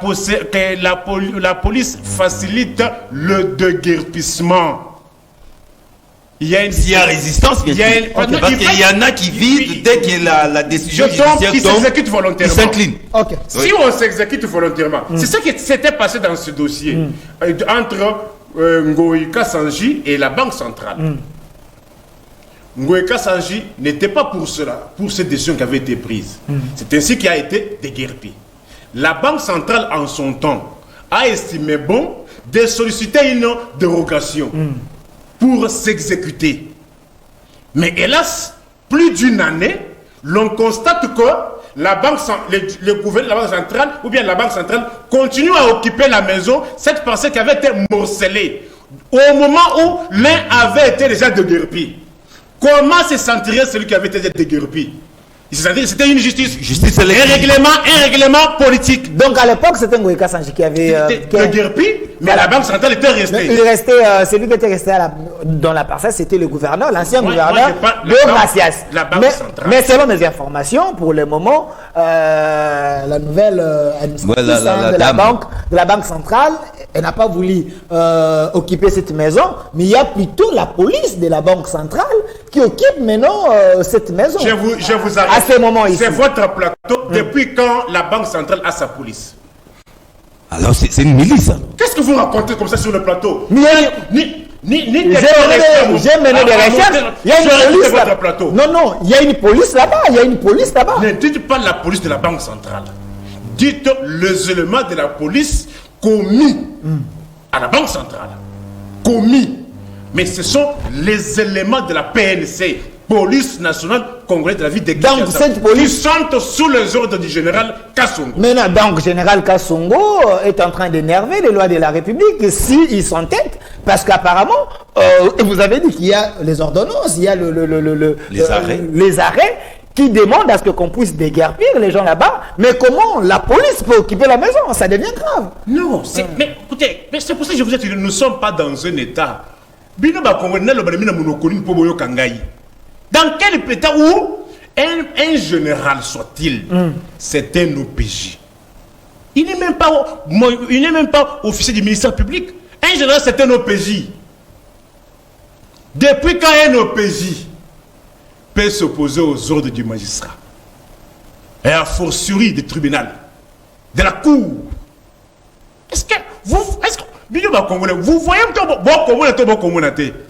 [SPEAKER 2] police facilite le déguerpissement.
[SPEAKER 3] S'il y a résistance, bien sûr. Parce qu'il y en a qui vivent dès que la décision judiciaire
[SPEAKER 2] qui s'exécute volontairement.
[SPEAKER 3] Ils s'inclinent.
[SPEAKER 1] Okay.
[SPEAKER 2] Si on s'exécute volontairement, c'est ce qui s'était passé dans ce dossier entre Ngoï Kassanji et la Banque centrale. Ngoï Kassanji n'était pas pour cela, pour cette décision qui avait été prise. C'est ainsi qu'il a été déguerpi. La Banque centrale, en son temps, a estimé bon de solliciter une dérogation pour s'exécuter. Mais hélas, plus d'une année, l'on constate que la banque, le gouvernement de la Banque centrale, ou bien la Banque centrale, continue à occuper la maison, cette parcelle qui avait été morcelée, au moment où l'un avait été déjà déguerpi. Comment se sentirait celui qui avait été déguerpi? C'était une justice. Un règlement politique.
[SPEAKER 1] Donc à l'époque, c'était Ngoï Kassanji qui avait.
[SPEAKER 2] Déguerpi, mais la Banque centrale était restée.
[SPEAKER 1] Celui qui était resté dans la parcelle, c'était le gouverneur, l'ancien gouverneur de Macias. Mais selon mes informations, pour le moment, la nouvelle administratrice de la Banque centrale, elle n'a pas voulu occuper cette maison, mais il y a plutôt la police de la Banque centrale qui occupe maintenant cette maison.
[SPEAKER 2] Je vous arrête.
[SPEAKER 1] À ce moment ici.
[SPEAKER 2] C'est votre plateau. Depuis quand la Banque centrale a sa police?
[SPEAKER 3] Alors c'est une milice.
[SPEAKER 2] Qu'est-ce que vous racontez comme ça sur le plateau?
[SPEAKER 1] J'ai mené des recherches. Il y a une police là-bas. Non, il y a une police là-bas.
[SPEAKER 2] Ne dites pas la police de la Banque centrale. Dites les éléments de la police commis à la Banque centrale. Commis. Mais ce sont les éléments de la PNC, Police nationale congolaise de la ville de Kinshasa. Donc cette police qui sont sous les ordres du général Kassongo.
[SPEAKER 1] Maintenant, donc, général Kassongo est en train d'énerver les lois de la République s'ils s'entêtent, parce qu'apparemment, vous avez dit qu'il y a les ordonnances, il y a les arrêts qui demande à ce qu'on puisse déguerpir les gens là-bas. Mais comment la police peut occuper la maison? Ça devient grave.
[SPEAKER 2] Non, mais écoutez, c'est pour ça que je vous ai dit, nous ne sommes pas dans un état. Dans quel état où un général soit-il, c'est un OPJ. Il n'est même pas officier du ministère public. Un général, c'est un OPJ. Depuis quand un OPJ peut s'opposer aux ordres du magistrat et à fortiori du tribunal, de la cour? Est-ce que vous voyez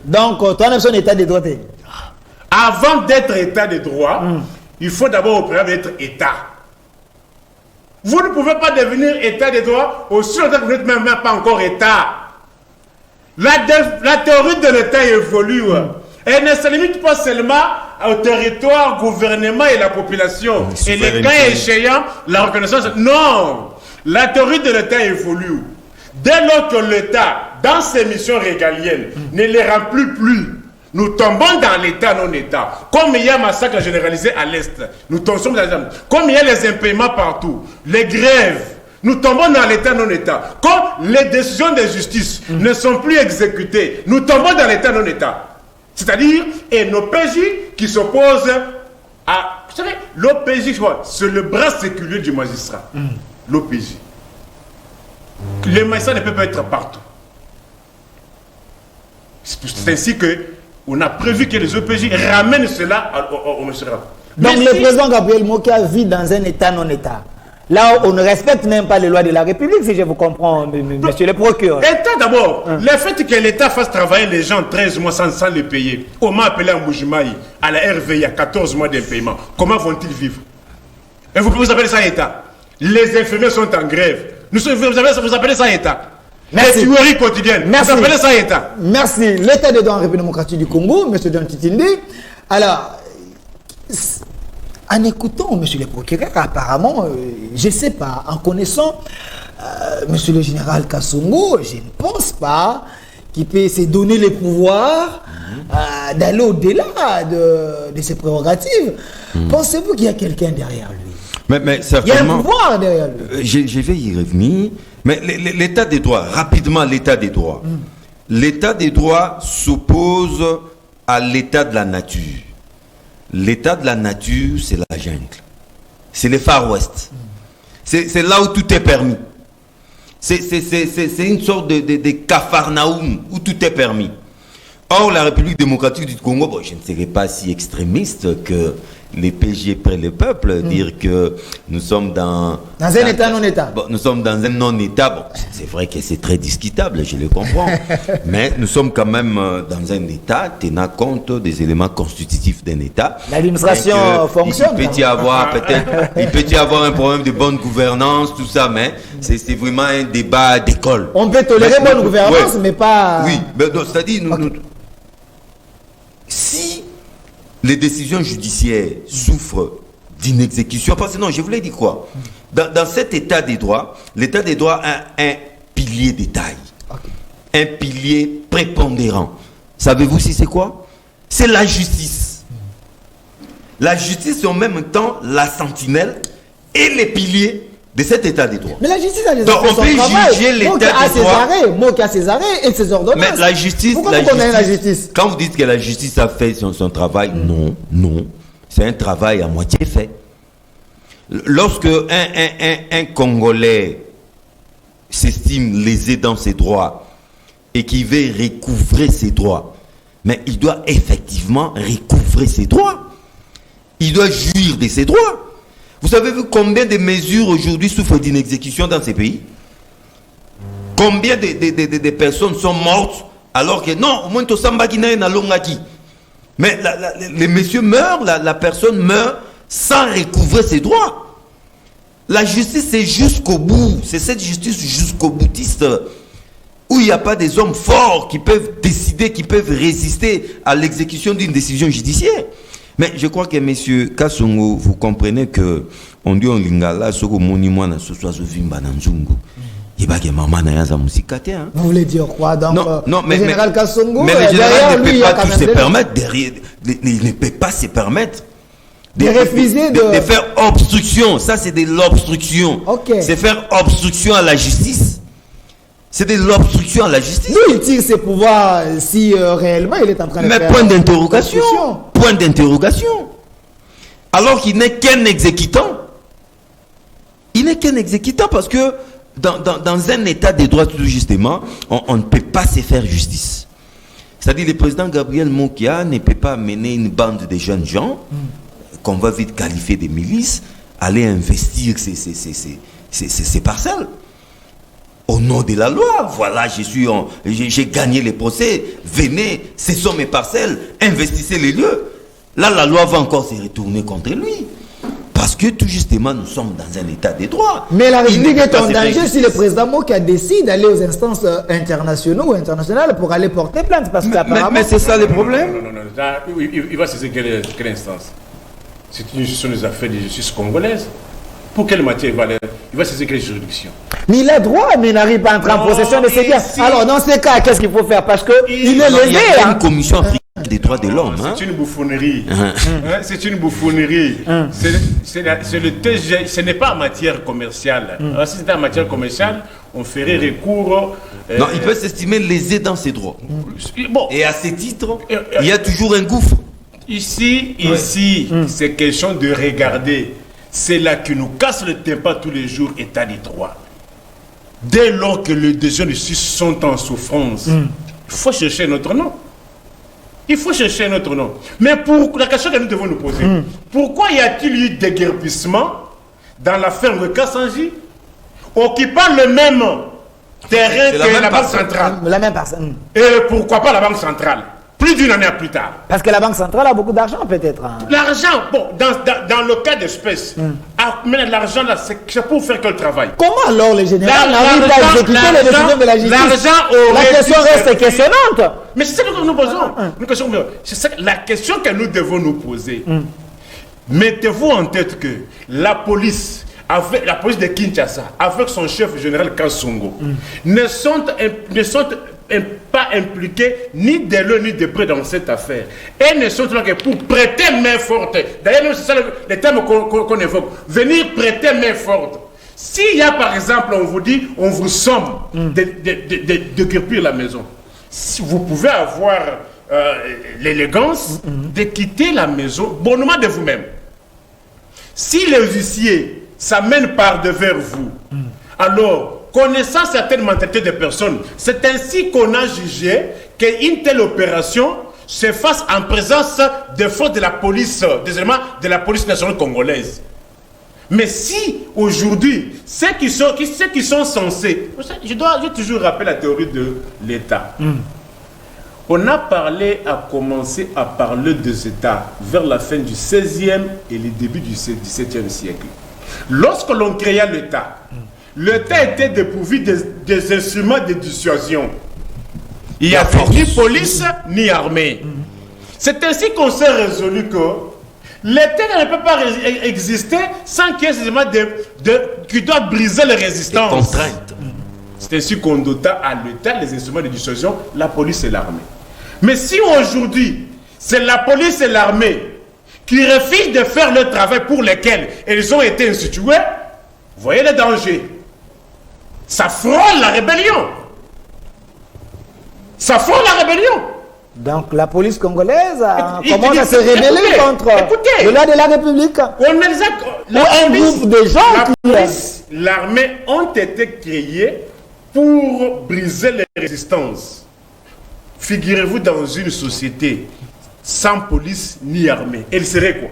[SPEAKER 1] donc, toi, tu es un état de droit.
[SPEAKER 2] avant d'être état de droit, il faut d'abord au préalable être état. Vous ne pouvez pas devenir état de droit aussi longtemps que vous n'êtes même pas encore état. La théorie de l'état évolue. Elle ne se limite pas seulement au territoire, au gouvernement et la population. Et les cas échéants, la reconnaissance. Non! La théorie de l'état évolue. Dès lors que l'État, dans ses missions régaliennes, ne les remplit plus, nous tombons dans l'État non-État. Comme il y a un massacre généralisé à l'Est, nous tombons dans l'État. Comme il y a les impaiements partout, les grèves, nous tombons dans l'État non-État. Comme les décisions de justice ne sont plus exécutées, nous tombons dans l'État non-État. C'est-à-dire, et nos PJ qui s'opposent à... Vous savez, l'OPJ, c'est le bras séculier du magistrat. L'OPJ. Les magistrats ne peuvent pas être partout. C'est ainsi qu'on a prévu que les OPJ ramènent cela au magistrat.
[SPEAKER 1] Donc le président Gabriel Mokia vit dans un État non-État. Là, on ne respecte même pas les lois de la République, si je vous comprends, monsieur le procureur.
[SPEAKER 2] État d'abord, le fait que l'État fasse travailler les gens 13 mois sans les payer, on m'a appelé à Moujimaï, à la RV, il y a 14 mois d'impaiement. Comment vont-ils vivre? Et vous appelez ça État? Les infirmiers sont en grève. Vous appelez ça État?
[SPEAKER 1] Merci.
[SPEAKER 2] Les tueries quotidiennes.
[SPEAKER 1] Merci.
[SPEAKER 2] Vous appelez ça État?
[SPEAKER 1] Merci. L'État de droit en République démocratique du Congo, monsieur John Titindi. Alors, en écoutant monsieur le procureur, apparemment, je ne sais pas, en connaissant monsieur le général Kassongo, je ne pense pas qu'il peut se donner les pouvoirs d'aller au-delà de ses prérogatives. Pensez-vous qu'il y a quelqu'un derrière lui?
[SPEAKER 3] Mais certainement,
[SPEAKER 1] il y a un pouvoir derrière lui.
[SPEAKER 3] Je vais y revenir. Mais l'état des droits, rapidement, l'état des droits. L'état des droits s'oppose à l'état de la nature. L'état de la nature, c'est la jungle. C'est le Far West. C'est là où tout est permis. C'est une sorte de Capharnaüm où tout est permis. Or, la République démocratique du Congo, bon, je ne serais pas si extrémiste que les PJ près le peuple, dire que nous sommes dans
[SPEAKER 1] un État non-État.
[SPEAKER 3] Bon, nous sommes dans un non-État. Bon, c'est vrai que c'est très discutable, je le comprends. Mais nous sommes quand même dans un État tenant compte des éléments constitutifs d'un État.
[SPEAKER 1] L'administration fonctionne.
[SPEAKER 3] Il peut y avoir peut-être, il peut y avoir un problème de bonne gouvernance, tout ça, mais c'est vraiment un débat d'école.
[SPEAKER 1] On peut tolérer bonne gouvernance, mais pas.
[SPEAKER 3] Oui, mais c'est-à-dire si les décisions judiciaires souffrent d'inexécution, parce que non, je voulais dire quoi? Dans cet état des droits, l'état des droits a un pilier de taille, un pilier prépondérant. Savez-vous si c'est quoi? C'est la justice. La justice est en même temps la sentinelle et les piliers de cet état des droits.
[SPEAKER 1] Mais la justice a des
[SPEAKER 3] donc on peut juger l'état des droits.
[SPEAKER 1] Mot à ses arrêts et ses ordonnances.
[SPEAKER 3] Mais la justice,
[SPEAKER 1] pourquoi vous condamnez la justice?
[SPEAKER 3] Quand vous dites que la justice a fait son travail, non. C'est un travail à moitié fait. Lorsque un Congolais s'estime lésé dans ses droits et qui veut recouvrer ses droits, mais il doit effectivement recouvrer ses droits. Il doit jouir de ses droits. Vous savez combien de mesures aujourd'hui souffrent d'inexécution dans ces pays? Combien de personnes sont mortes alors que non, au moins tout ça n'a longaki. Mais les messieurs meurent, la personne meurt sans recouvrer ses droits. La justice c'est jusqu'au bout, c'est cette justice jusqu'au boutiste où il n'y a pas des hommes forts qui peuvent décider, qui peuvent résister à l'exécution d'une décision judiciaire. Mais je crois que monsieur Kassongo, vous comprenez que on dit en lingala ce que monument na soit vimba na nzungu.
[SPEAKER 1] Vous voulez dire quoi donc?
[SPEAKER 3] Non, mais
[SPEAKER 1] le général Kassongo,
[SPEAKER 3] mais le général ne peut pas tout se permettre derrière. Il ne peut pas se permettre
[SPEAKER 1] De refuser
[SPEAKER 3] de faire obstruction. Ça, c'est de l'obstruction.
[SPEAKER 1] Ok.
[SPEAKER 3] C'est faire obstruction à la justice. C'est de l'obstruction à la justice.
[SPEAKER 1] D'où il tire ses pouvoirs si réellement il est en train de
[SPEAKER 3] Mais
[SPEAKER 1] faire...
[SPEAKER 3] point d'interrogation. Point d'interrogation. Alors qu'il n'est qu'un exécutant. Il n'est qu'un exécutant parce que dans un état de droit, tout justement, on ne peut pas se faire justice. C'est-à-dire le président Gabriel Mokia ne peut pas mener une bande de jeunes gens, qu'on va vite qualifier de milices, aller investir ces parcelles. Au nom de la loi, voilà, j'ai gagné les procès, venez, ce sont mes parcelles, investissez les lieux. Là, la loi va encore se retourner contre lui. Parce que tout justement, nous sommes dans un état de droit.
[SPEAKER 1] Mais la République est en danger si le président Mokia décide d'aller aux instances internationales ou internationales pour aller porter plainte. Parce qu'apparemment...
[SPEAKER 3] Mais c'est ça le problème.
[SPEAKER 2] Non. Il va saisir quelle instance? C'est une gestion des affaires de justice congolaise. Pour quelle matière il va saisir quelle juridiction?
[SPEAKER 1] Mais il a droit, mais il n'arrive pas à entrer en possession de ses biens. Alors, dans ces cas, qu'est-ce qu'il faut faire? Parce qu'il est lésé.
[SPEAKER 3] Il y a une commission africaine des droits de l'homme.
[SPEAKER 2] C'est une bouffonnerie. C'est une bouffonnerie. C'est le TG. Ce n'est pas en matière commerciale. Alors, si c'était en matière commerciale, on ferait recours.
[SPEAKER 3] Non, il peut s'estimer lésé dans ses droits.
[SPEAKER 2] Bon.
[SPEAKER 3] Et à ce titre, il y a toujours un gouffre.
[SPEAKER 2] Ici, c'est question de regarder. C'est là que nous casse le tympan tous les jours, état de droit. Dès lors que les jeunes ici sont en souffrance, il faut chercher notre nom. Il faut chercher notre nom. Mais pour la question que nous devons nous poser, pourquoi y a-t-il eu déguerpissement dans la ferme Kassanji, occupant le même terrain que la Banque centrale?
[SPEAKER 1] La même personne.
[SPEAKER 2] Et pourquoi pas la Banque centrale? Plus d'une année plus tard.
[SPEAKER 1] Parce que la Banque centrale a beaucoup d'argent, peut-être.
[SPEAKER 2] L'argent, bon, dans le cas d'espèce, mais l'argent là, c'est pour faire quel travail?
[SPEAKER 1] Comment alors les généraux n'arrivent pas à exécuter les décisions de la justice? La question reste questionnante.
[SPEAKER 2] Mais c'est ça que nous posons. C'est la question que nous devons nous poser. Mettez-vous en tête que la police de Kinshasa, avec son chef général Kassongo, ne sont pas impliqués ni de l'un ni de près dans cette affaire. Et ne sont là que pour prêter main forte. D'ailleurs, c'est ça le terme qu'on évoque. Venir prêter main forte. S'il y a par exemple, on vous dit, on vous somme de cueillir la maison, si vous pouvez avoir l'élégance de quitter la maison bonnement de vous-même. Si les huissiers s'amènent par devers vous, alors, connaissant certaines mentalités de personnes, c'est ainsi qu'on a jugé qu'une telle opération se fasse en présence de forces de la police, des éléments de la police nationale congolaise. Mais si aujourd'hui, ceux qui sont censés, je dois toujours rappeler la théorie de l'État. On a commencé à parler des États vers la fin du 16e et le début du 17e siècle. Lorsque l'on créa l'État, l'État était dépourvu des instruments de dissuasion. Il n'y a ni police ni armée. C'est ainsi qu'on s'est résolu que l'État ne peut pas exister sans qu'il y ait des instruments qui doivent briser les résistances.
[SPEAKER 3] Des contraintes.
[SPEAKER 2] C'est ainsi qu'on dota à l'État les instruments de dissuasion, la police et l'armée. Mais si aujourd'hui, c'est la police et l'armée qui refusent de faire le travail pour lequel ils ont été institués, voyez le danger. Ça frôle la rébellion. Ça frôle la rébellion.
[SPEAKER 1] Donc la police congolaise commence à se rebeller contre le loi de la République. Ou un groupe de gens
[SPEAKER 2] l'armée ont été créés pour briser les résistances. Figurez-vous dans une société sans police ni armée. Elle serait quoi?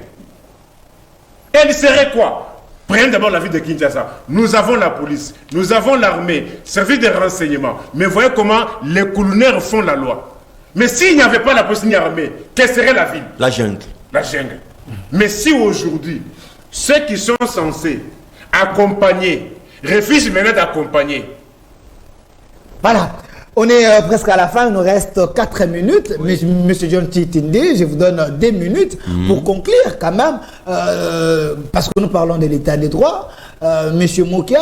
[SPEAKER 2] Elle serait quoi? Prenez d'abord la ville de Kinshasa. Nous avons la police, nous avons l'armée, service de renseignement. Mais voyez comment les colonels font la loi. Mais s'il n'y avait pas la police ni l'armée, quelle serait la ville?
[SPEAKER 3] La jungle.
[SPEAKER 2] La jungle. Mais si aujourd'hui, ceux qui sont censés accompagner, refusent maintenant d'accompagner.
[SPEAKER 1] Voilà. On est presque à la fin, il nous reste 4 minutes. Oui. Monsieur John Titinde, je vous donne 2 minutes pour conclure quand même, parce que nous parlons de l'état des droits. Monsieur Mokia,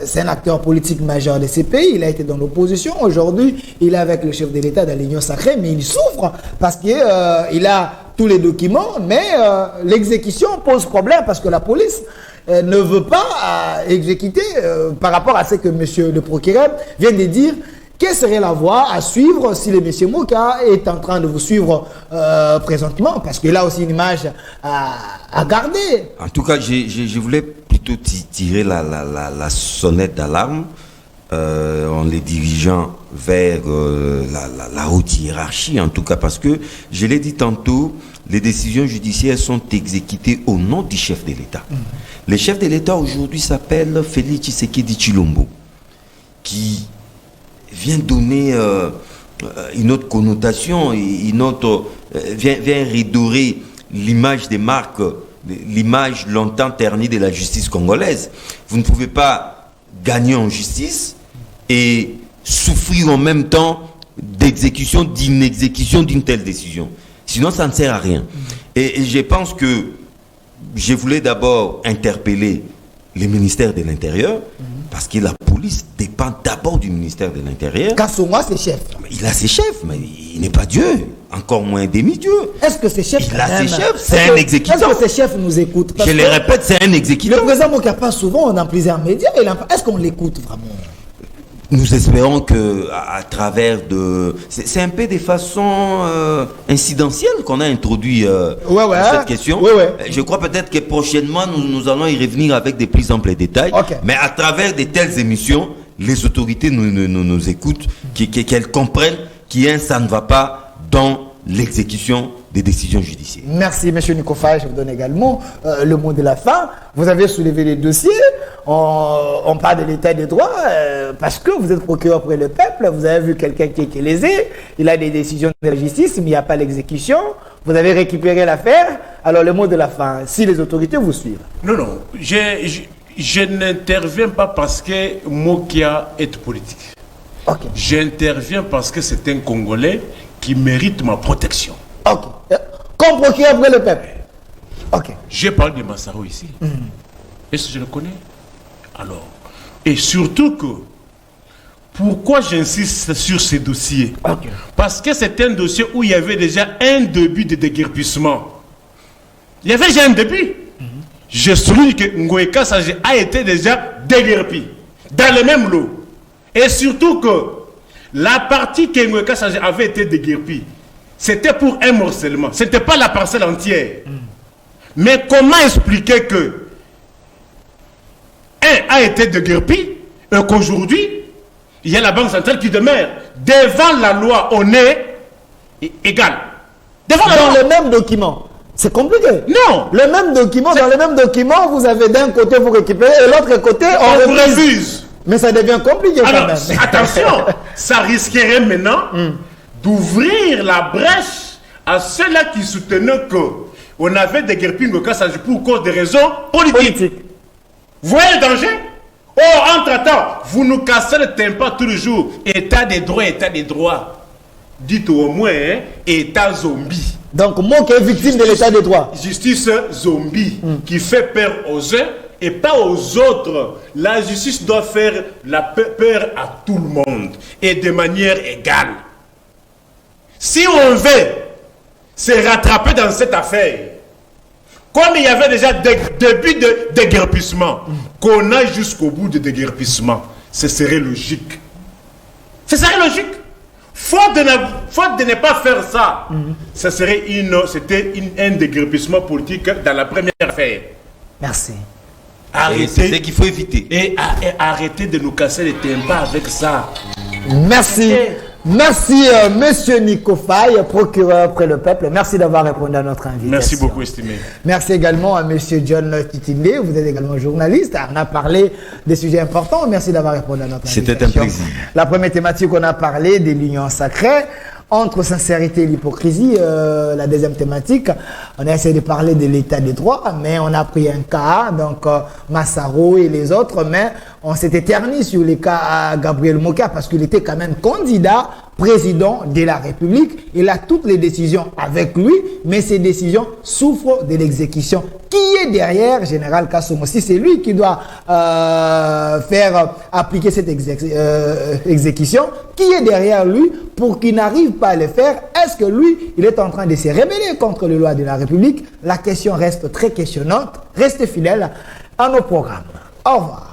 [SPEAKER 1] c'est un acteur politique majeur de ces pays, il a été dans l'opposition. Aujourd'hui, il est avec le chef de l'État dans l'Union sacrée, mais il souffre parce qu'il a tous les documents, mais l'exécution pose problème parce que la police ne veut pas exécuter par rapport à ce que monsieur le procureur vient de dire. Quelle serait la voie à suivre si le monsieur Moka est en train de vous suivre présentement? Parce qu'il a aussi une image à garder.
[SPEAKER 3] En tout cas, je voulais plutôt tirer la sonnette d'alarme en les dirigeant vers la haute hiérarchie, en tout cas, parce que, je l'ai dit tantôt, les décisions judiciaires sont exécutées au nom du chef de l'État. Le chef de l'État aujourd'hui s'appelle Félix Tshisekedi Tshilombo, qui vient donner une autre connotation, vient redorer l'image des marques, l'image longtemps ternie de la justice congolaise. Vous ne pouvez pas gagner en justice et souffrir en même temps d'exécution, d'inexécution d'une telle décision. Sinon, ça ne sert à rien. Et je pense que je voulais d'abord interpeller le ministère de l'Intérieur, parce que la police dépend d'abord du ministère de l'Intérieur.
[SPEAKER 1] Kassouma, c'est chef.
[SPEAKER 3] Il a ses chefs, mais il n'est pas Dieu, encore moins demi-dieu.
[SPEAKER 1] Est-ce que ces chefs...
[SPEAKER 3] Il a ses chefs, c'est un exécutant.
[SPEAKER 1] Est-ce que ces chefs nous écoutent?
[SPEAKER 3] Je le répète, c'est un exécutant.
[SPEAKER 1] Le président Moka passe souvent dans plusieurs médias. Est-ce qu'on l'écoute vraiment?
[SPEAKER 3] Nous espérons que à travers de... C'est un peu de façon incidentielle qu'on a introduit cette question. Je crois peut-être que prochainement, nous allons y revenir avec de plus amples détails. Mais à travers de telles émissions, les autorités nous écoutent, qu'elles comprennent ça ne va pas dans l'exécution des décisions judiciaires.
[SPEAKER 1] Merci, M. Nikofaye. Je vous donne également le mot de la fin. Vous avez soulevé les dossiers. On parle de l'état des droits parce que vous êtes procureur pour le peuple. Vous avez vu quelqu'un qui est lésé. Il a des décisions de la justice, mais il n'y a pas l'exécution. Vous avez récupéré l'affaire. Alors, le mot de la fin, si les autorités vous suivent.
[SPEAKER 2] Non. Je n'interviens pas parce que Mokia est politique. J'interviens parce que c'est un Congolais qui mérite ma protection.
[SPEAKER 1] Comme procureur pour le peuple.
[SPEAKER 2] J'ai parlé de Massaro ici. Est-ce que je le connais? Alors, et surtout que, pourquoi j'insiste sur ces dossiers? Parce que c'est un dossier où il y avait déjà un début de déguerpissement. Il y avait déjà un début. Je souligne que Ngoïka Sage a été déjà déguerpi dans le même lot. Et surtout que la partie que Ngoïka Sage avait été déguerpie, c'était pour un morcellement. Ce n'était pas la parcelle entière. Mais comment expliquer que un a été déguerpi et qu'aujourd'hui, il y a la Banque centrale qui demeure. Devant la loi, on est égal.
[SPEAKER 1] Dans le même document. C'est compliqué.
[SPEAKER 2] Non.
[SPEAKER 1] Le même document, dans le même document, vous avez d'un côté vous récupérez et l'autre côté on
[SPEAKER 2] vous refuse.
[SPEAKER 1] Mais ça devient compliqué quand même.
[SPEAKER 2] Attention, ça risquerait maintenant d'ouvrir la brèche à ceux-là qui soutenaient qu'on avait déguerpi Ngoïka Sage pour cause de raisons politiques. Vous voyez le danger? Entre-temps, vous nous cassez le tympan tous les jours. État des droits, état des droits. Dites au moins, état zombie.
[SPEAKER 1] Donc, moi qui est victime de l'état des droits.
[SPEAKER 2] Justice zombie qui fait peur aux uns et pas aux autres. La justice doit faire la peur à tout le monde et de manière égale. Si on veut se rattraper dans cette affaire, comme il y avait déjà des débuts de déguerpissement, qu'on aille jusqu'au bout de déguerpissement, ce serait logique. Ce serait logique. Faute de ne pas faire ça, c'était un déguerpissement politique dans la première affaire.
[SPEAKER 1] Merci.
[SPEAKER 3] C'est ce qu'il faut éviter.
[SPEAKER 2] Et arrêtez de nous casser les tympans avec ça.
[SPEAKER 1] Merci. Merci, Monsieur Nikofaye, procureur près le peuple. Merci d'avoir répondu à notre invitation.
[SPEAKER 2] Merci beaucoup, estimé.
[SPEAKER 1] Merci également à Monsieur John Titinde. Vous êtes également journaliste. On a parlé des sujets importants. Merci d'avoir répondu à notre invitation.
[SPEAKER 3] C'était un plaisir.
[SPEAKER 1] La première thématique, on a parlé de l'union sacrée entre sincérité et l'hypocrisie. La deuxième thématique, on a essayé de parler de l'état des droits, mais on a pris un cas, donc Massaro et les autres, mais on s'est éterni sur les cas à Gabriel Moka parce qu'il était quand même candidat président de la République. Il a toutes les décisions avec lui, mais ces décisions souffrent de l'exécution. Qui est derrière Général Kassomo? Si c'est lui qui doit faire appliquer cette exécution, qui est derrière lui pour qu'il n'arrive pas à le faire? Est-ce que lui, il est en train de se rebeller contre les lois de la République? La question reste très questionnante. Restez fidèles à nos programmes. Au revoir.